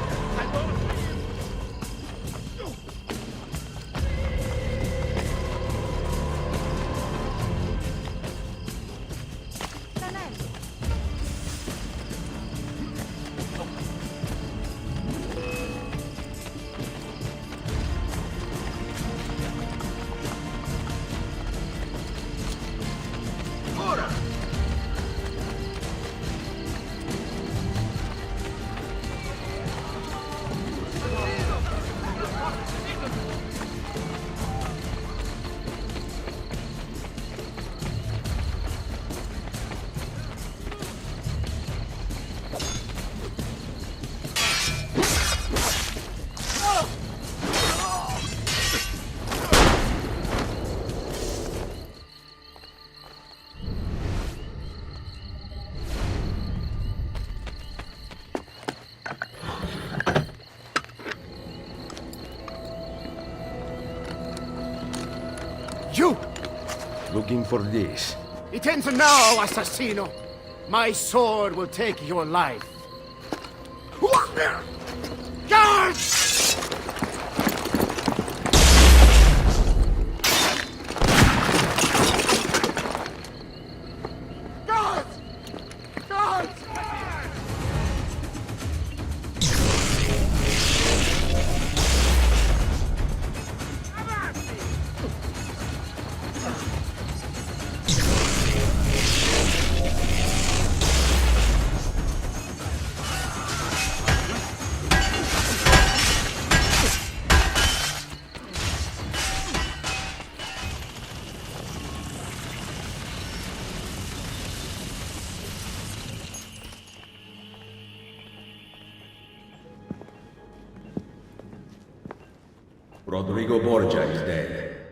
You! Looking for this. It ends now, assassino! My sword will take your life. Guards! Guards! Guards! Rodrigo Borgia is dead.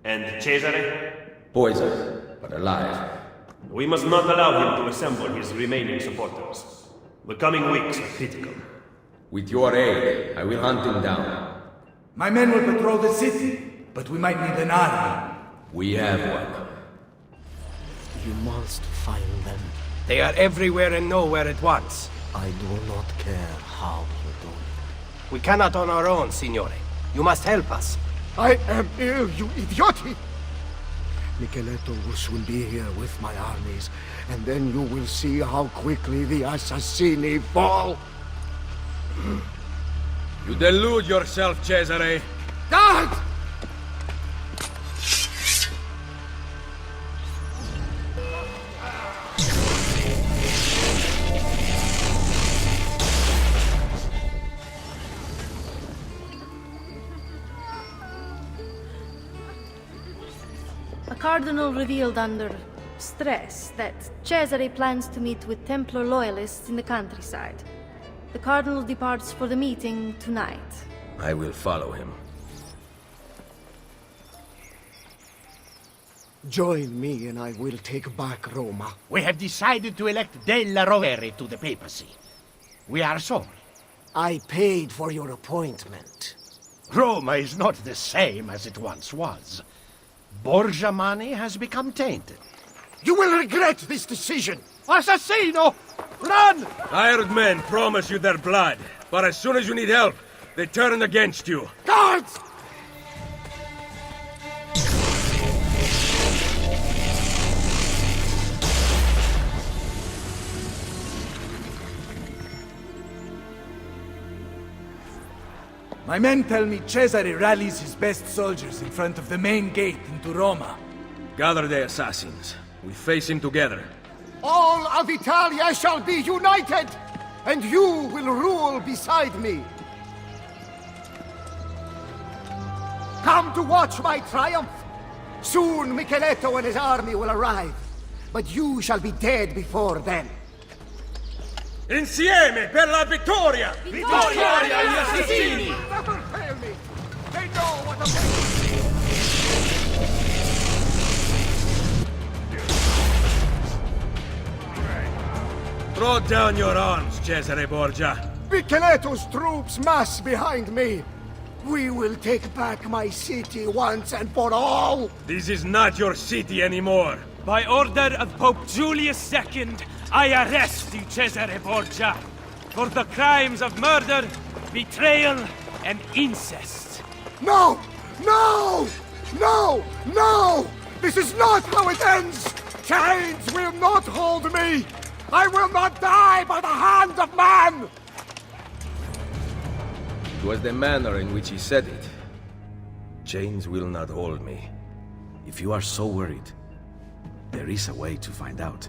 And Cesare? Poisoned, but alive. We must not allow him to assemble his remaining supporters. The coming weeks are critical. With your aid, I will hunt him down. My men will patrol the city, but we might need an army. We have one. You must find them. They are everywhere and nowhere at once. I do not care how you do it. We cannot on our own, Signore. You must help us. I am ill, you idioti! Micheletto will soon be here with my armies, and then you will see how quickly the assassini fall. You delude yourself, Cesare. Guard! A cardinal revealed under stress that Cesare plans to meet with Templar loyalists in the countryside. The cardinal departs for the meeting tonight. I will follow him. Join me and I will take back Roma. We have decided to elect Della Rovere to the papacy. We are sorry. I paid for your appointment. Roma is not the same as it once was. Borgia money has become tainted. You will regret this decision! Assassino! Run! Hired men promise you their blood, but as soon as you need help, they turn against you. Guards! My men tell me Cesare rallies his best soldiers in front of the main gate into Roma. Gather the assassins. We face him together. All of Italia shall be united, and you will rule beside me. Come to watch my triumph. Soon Micheletto and his army will arrive, but you shall be dead before then. Insieme per la vittoria! Vittoria agli assassini! Never fail me! They know what a... Throw down your arms, Cesare Borgia. Micheletto's troops mass behind me. We will take back my city once and for all. This is not your city anymore. By order of Pope Julius II, I arrest you, Cesare Borgia, for the crimes of murder, betrayal, and incest. No! No! No! No! This is not how it ends! Chains will not hold me! I will not die by the hand of man! It was the manner in which he said it. Chains will not hold me. If you are so worried, there is a way to find out.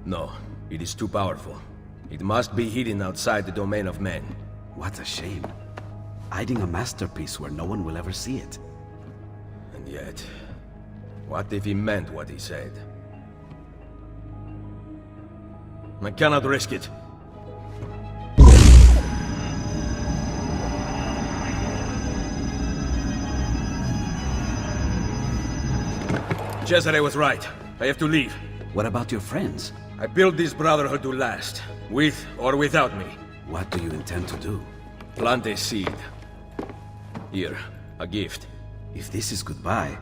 No, it is too powerful. It must be hidden outside the domain of men. What a shame. Hiding a masterpiece where no one will ever see it. And yet, what if he meant what he said? I cannot risk it. Cesare was right. I have to leave. What about your friends? I built this Brotherhood to last, with or without me. What do you intend to do? Plant a seed. Here, a gift. If this is goodbye,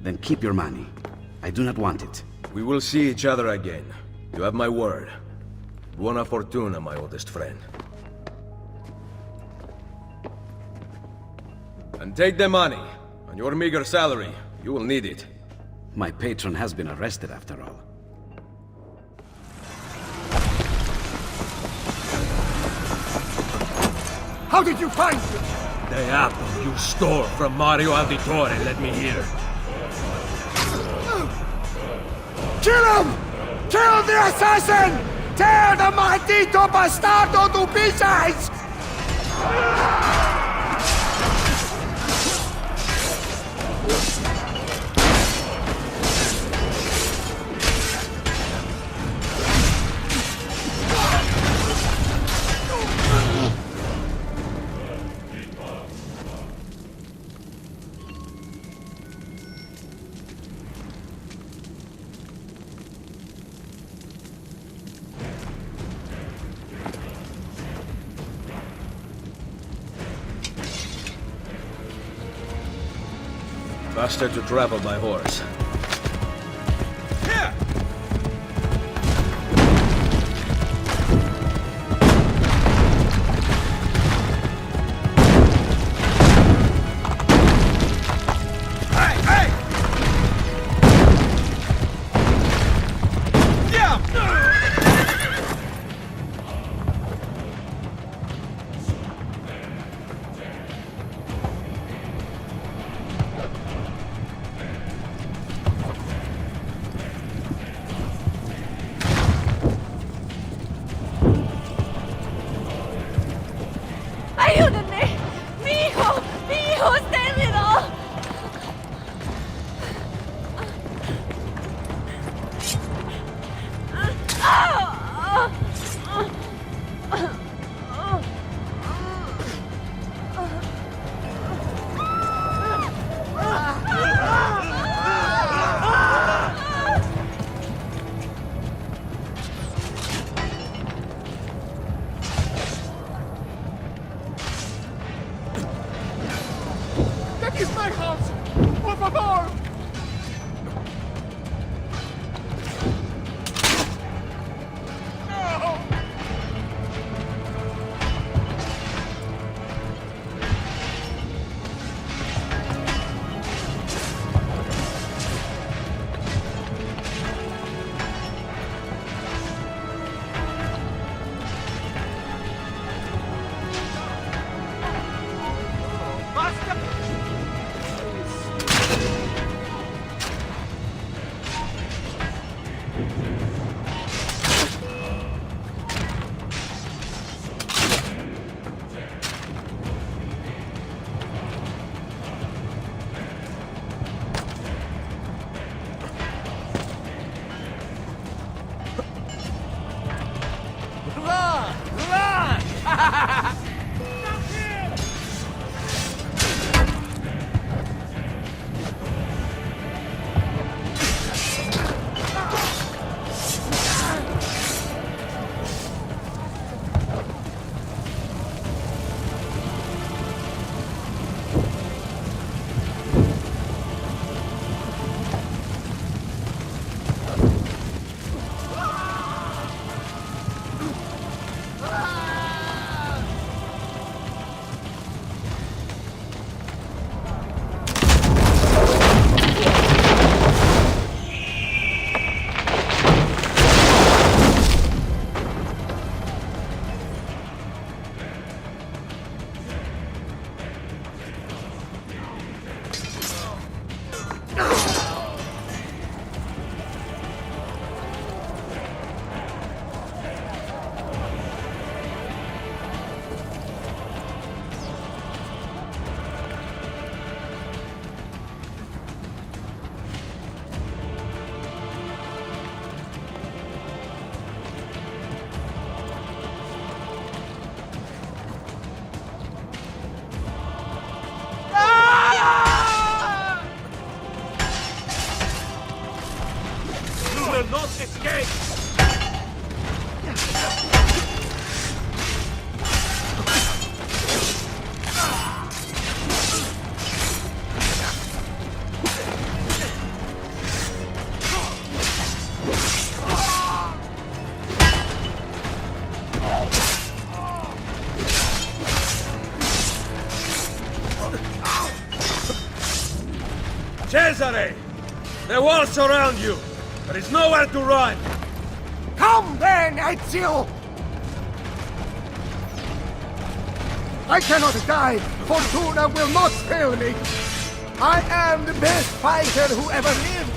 then keep your money. I do not want it. We will see each other again. You have my word. Buona fortuna, my oldest friend. And take the money. On your meager salary, you will need it. My patron has been arrested after all. How did you find it? The apple you stole from Mario Auditore, let me hear. Kill him! Kill the assassin! Tear the maldito bastardo to pieces! Faster to travel by horse. ¡Ayúdenme! ¡Mi hijo! ¡Mi hijo está herido! That is my house! Por favor! No! Basta! Cesare! The walls surround you! There is nowhere to run! Come then, Ezio! I cannot die! Fortuna will not fail me! I am the best fighter who ever lived!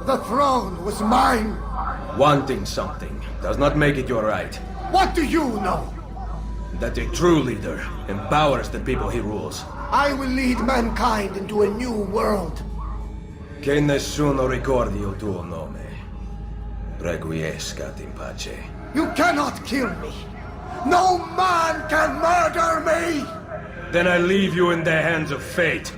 The throne was mine! Wanting something does not make it your right. What do you know? That a true leader empowers the people he rules. I will lead mankind into a new world. Che nessuno ricordi il tuo nome. Requiescat in pace. You cannot kill me! No man can murder me! Then I leave you in the hands of fate.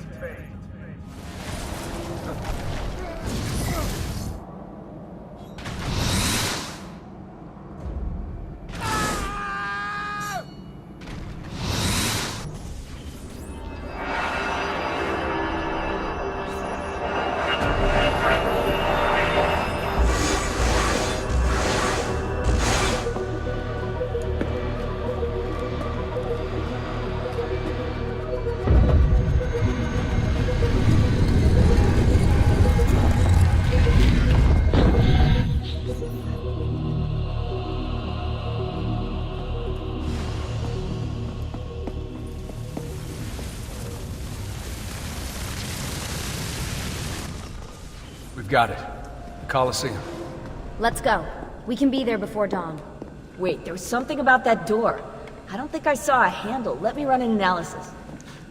We've got it. The Colosseum. Let's go. We can be there before dawn. Wait, there was something about that door. I don't think I saw a handle. Let me run an analysis.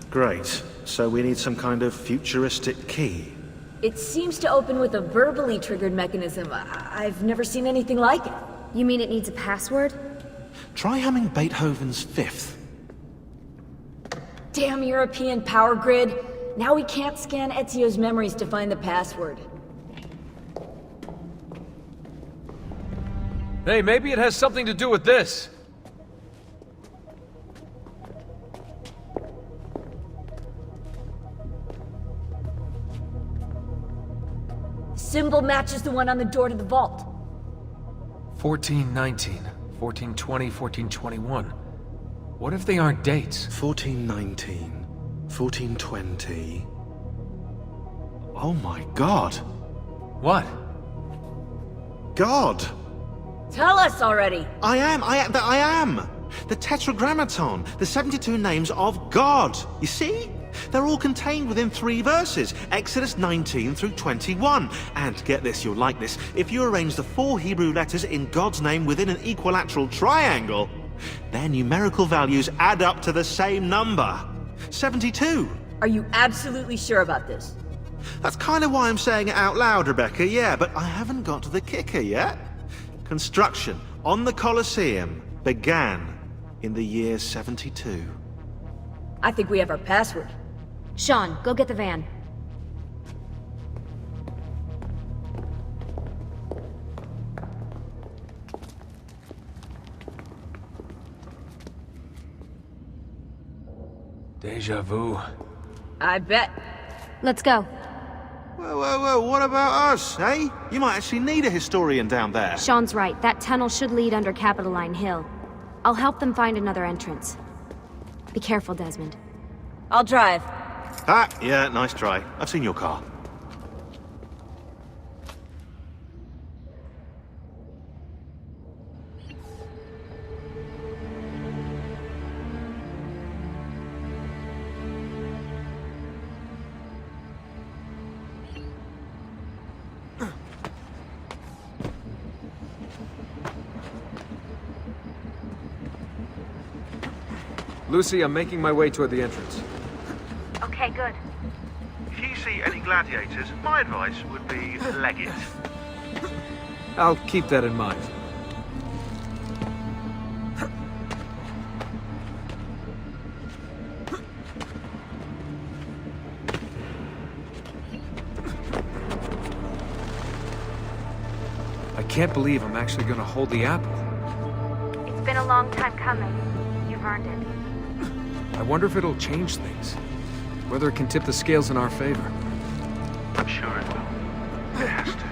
Great. So we need some kind of futuristic key. It seems to open with a verbally triggered mechanism. I've never seen anything like it. You mean it needs a password? Try humming Beethoven's Fifth. Damn European power grid. Now we can't scan Ezio's memories to find the password. Hey, maybe it has something to do with this. The symbol matches the one on the door to the vault. 1419, 1420, 1421. What if they aren't dates? 1419, 1420... Oh my god! What? God! Tell us already! I am! The Tetragrammaton, the 72 names of God! You see? They're all contained within 3 verses, Exodus 19 through 21. And get this, you'll like this, if you arrange the 4 Hebrew letters in God's name within an equilateral triangle, their numerical values add up to the same number. 72. Are you absolutely sure about this? That's kind of why I'm saying it out loud, Rebecca, yeah, but I haven't got to the kicker yet. Construction on the Colosseum began in the year 72. I think we have our password. Sean, go get the van. Deja vu. I bet. Let's go. Whoa, what about us, eh? You might actually need a historian down there. Sean's right. That tunnel should lead under Capitoline Hill. I'll help them find another entrance. Be careful, Desmond. I'll drive. Ah, yeah, nice try. I've seen your car. Lucy, I'm making my way toward the entrance. Okay, good. If you see any gladiators, my advice would be leg it. I'll keep that in mind. I can't believe I'm actually gonna hold the apple. It's been a long time coming. You've earned it. I wonder if it'll change things. Whether it can tip the scales in our favor. I'm sure it will. It has to.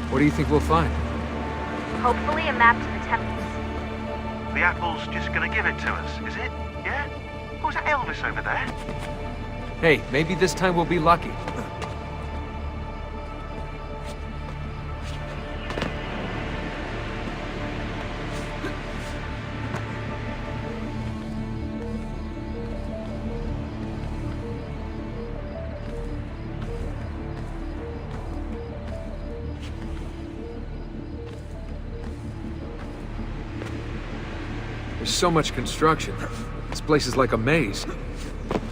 What do you think we'll find? Hopefully a map to the temples. The apple's just gonna give it to us, is it? Yeah? Or was that Elvis over there? Hey, maybe this time we'll be lucky. There's so much construction. This place is like a maze.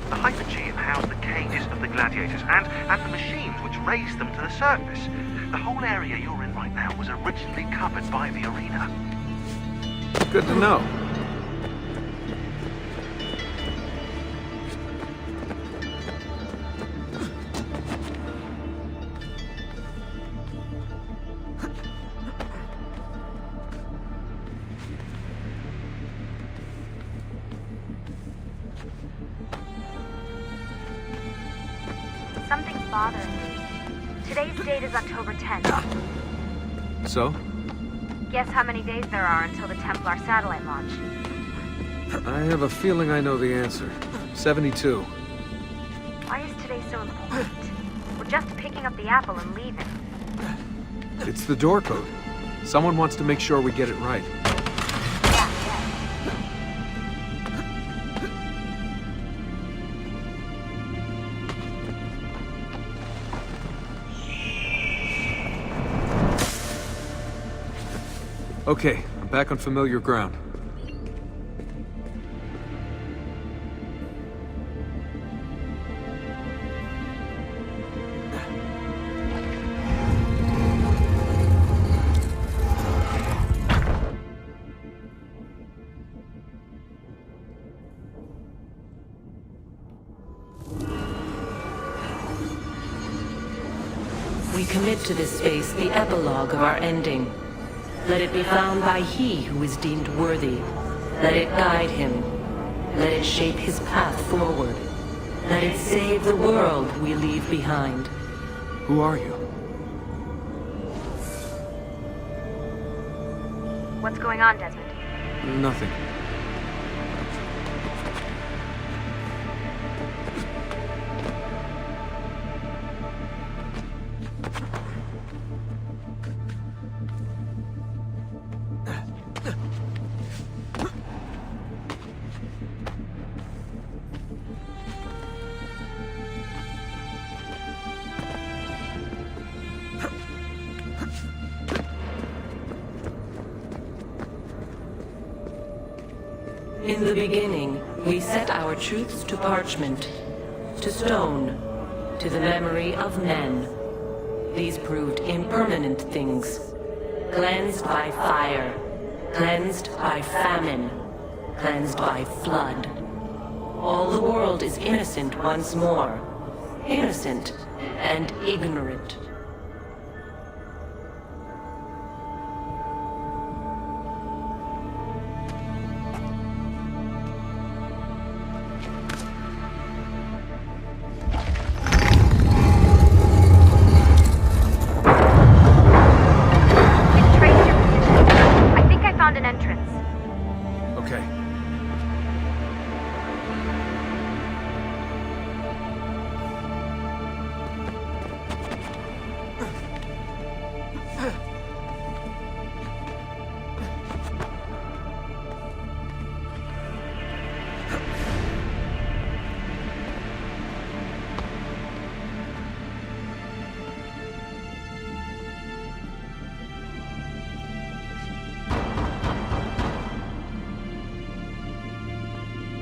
The Hypergeum housed the cages of the gladiators and the machines which raised them to the surface. The whole area you're in right now was originally covered by the arena. Good to know. Something's bothering me. Today's date is October 10th. So? Guess how many days there are until the Templar satellite launch? I have a feeling I know the answer. 72. Why is today so important? We're just picking up the apple and leaving. It's the door code. Someone wants to make sure we get it right. Okay, I'm back on familiar ground. We commit to this space the epilogue of our ending. Let it be found by he who is deemed worthy. Let it guide him. Let it shape his path forward. Let it save the world we leave behind. Who are you? What's going on, Desmond? Nothing. In the beginning, we set our truths to parchment, to stone, to the memory of men. These proved impermanent things, cleansed by fire, cleansed by famine, cleansed by flood. All the world is innocent once more, innocent and ignorant.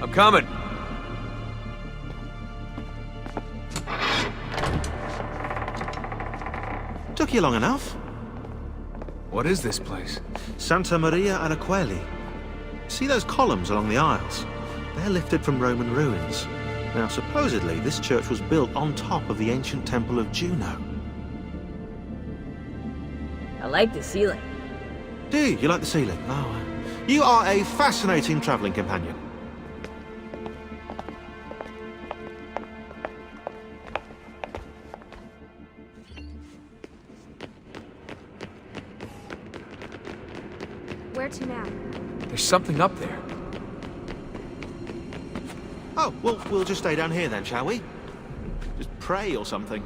I'm coming. Took you long enough. What is this place? Santa Maria Araqueli. See those columns along the aisles? They're lifted from Roman ruins. Now, supposedly, this church was built on top of the ancient temple of Juno. I like the ceiling. Do you? You like the ceiling? Oh, you are a fascinating travelling companion. Where to now? There's something up there. Oh, well, we'll just stay down here then, shall we? Just pray or something.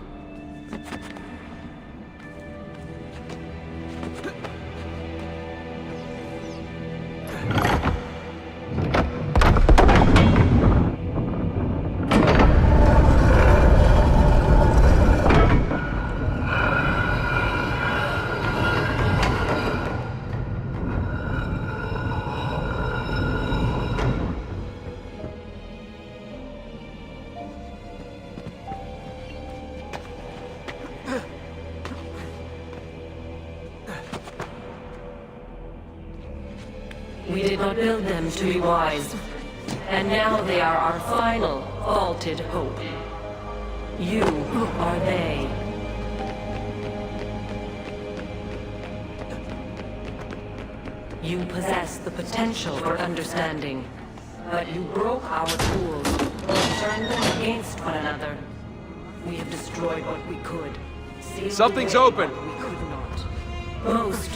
We did not build them to be wise, and now they are our final, vaulted hope. You are they. You possess the potential for understanding, but you broke our tools, and turned them against one another. We have destroyed what we could. Sealed Something's away open. what we could not. Most,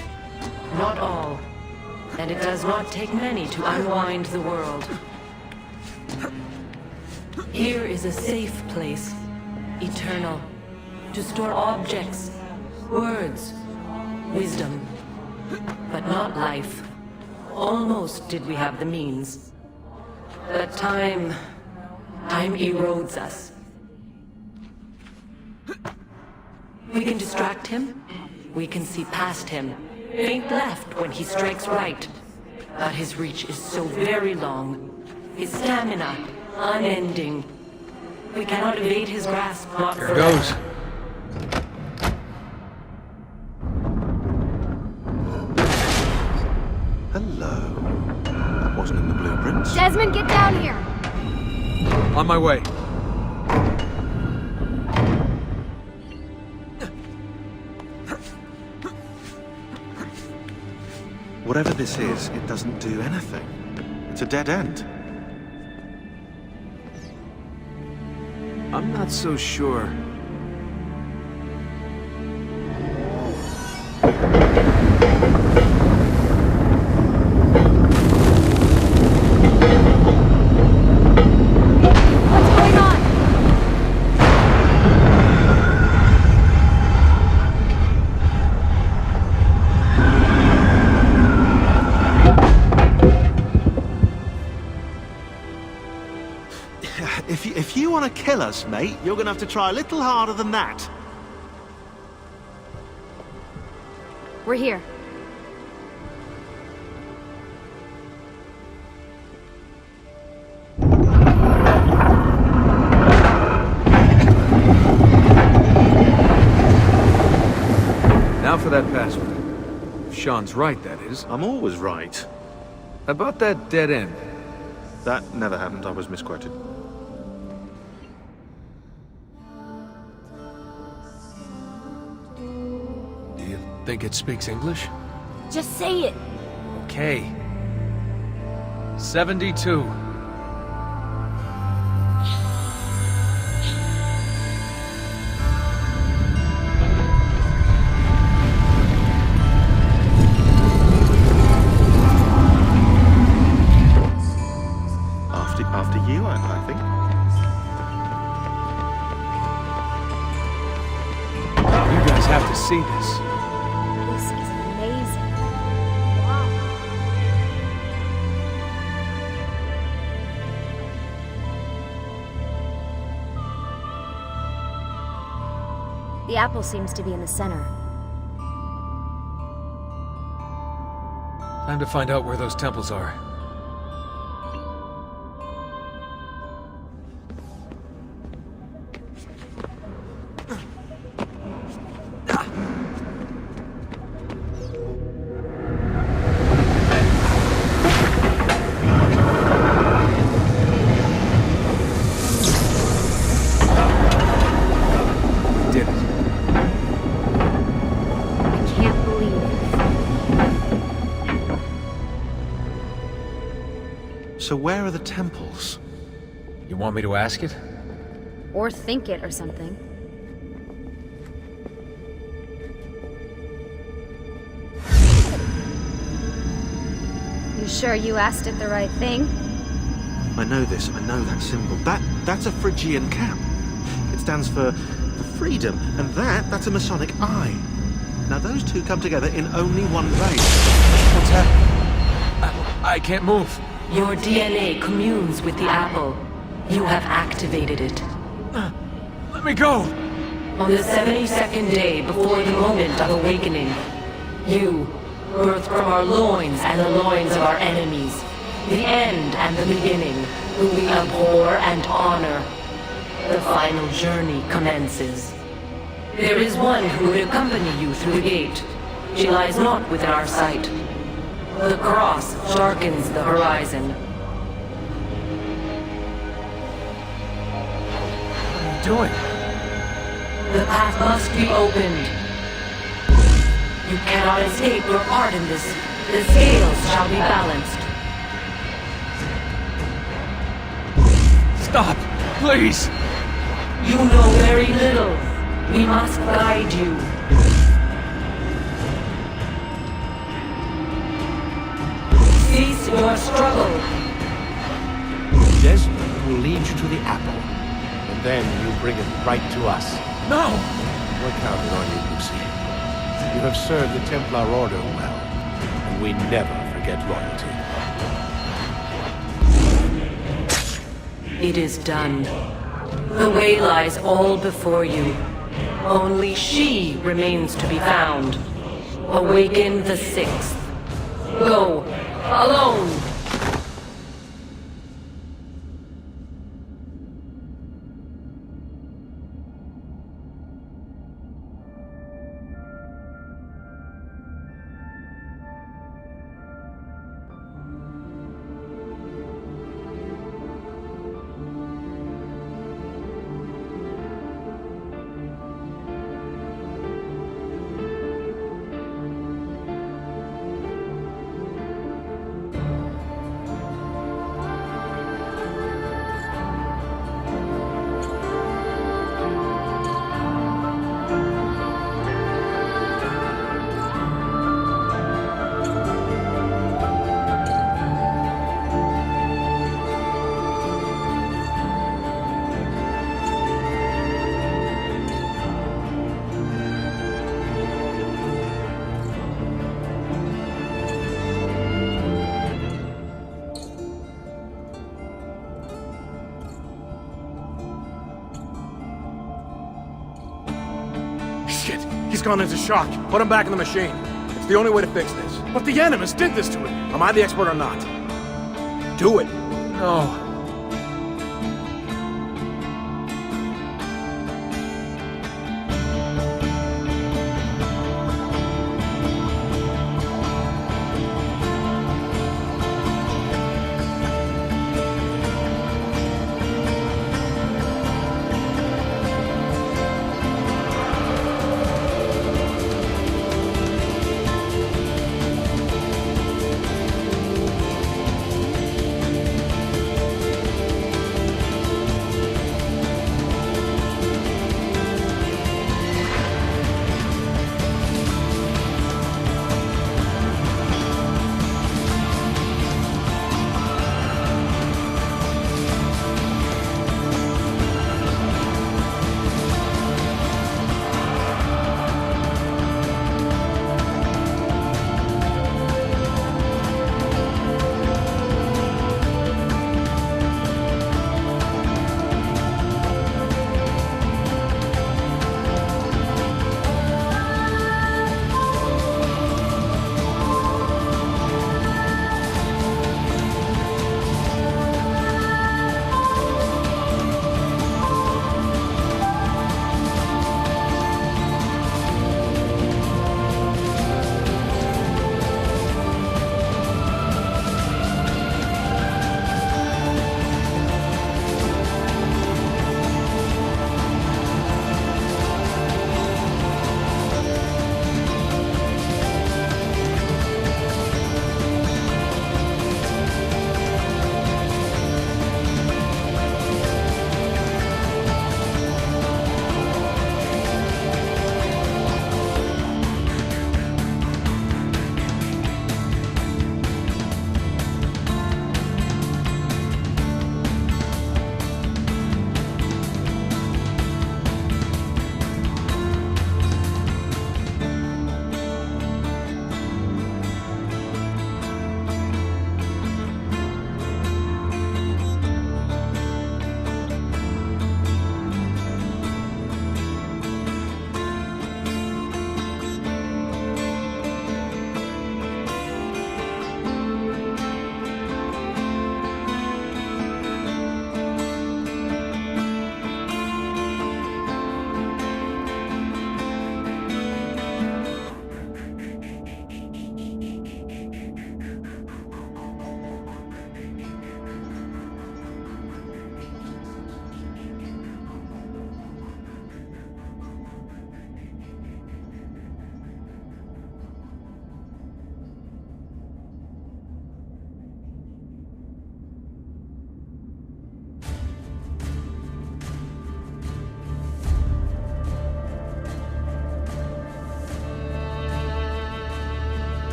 not all. And it does not take many to unwind the world. Here is a safe place, eternal, to store objects, words, wisdom, but not life. Almost did we have the means. But time erodes us. We can distract him, we can see past him, faint left when he strikes right. But his reach is so very long, his stamina unending. We cannot evade his grasp, not Here forever. goes. Hello. That wasn't in the blueprints. Desmond, get down here! On my way. Whatever this is, it doesn't do anything. It's a dead end. I'm not so sure. What's going on? If you want to kill us, mate, you're going to have to try a little harder than that. We're here. Now for that password. If Sean's right, that is. I'm always right. About that dead end. That never happened. I was misquoted. Do you think it speaks English? Just say it. Okay. 72. After you, I think. You guys have to see this. This is amazing. The apple seems to be in the center. Time to find out where those temples are. So where are the temples? You want me to ask it? Or think it or something. You sure you asked it the right thing? I know this, I know that symbol. That's a Phrygian cap. It stands for freedom, and that's a Masonic eye. Now those two come together in only one place. What's happening? I can't move. Your DNA communes with the apple. You have activated it. Let me go! On the 72nd day before the moment of awakening, you, birthed from our loins and the loins of our enemies, the end and the beginning, who we abhor and honor, the final journey commences. There is one who would accompany you through the gate. She lies not within our sight. The cross darkens the horizon. What are you doing? The path must be opened. You cannot escape your part in this. The scales shall be balanced. Stop! Please! You know very little. We must guide you. Cease your struggle. Desmond will lead you to the apple, and then you bring it right to us. No! We're counting on you, Lucy. You have served the Templar Order well, and we never forget loyalty. It is done. The way lies all before you. Only she remains to be found. Awaken the 6th. Go, alone! Shit! He's gone into shock. Put him back in the machine. It's the only way to fix this. But the Animus did this to him. Am I the expert or not? Do it. No.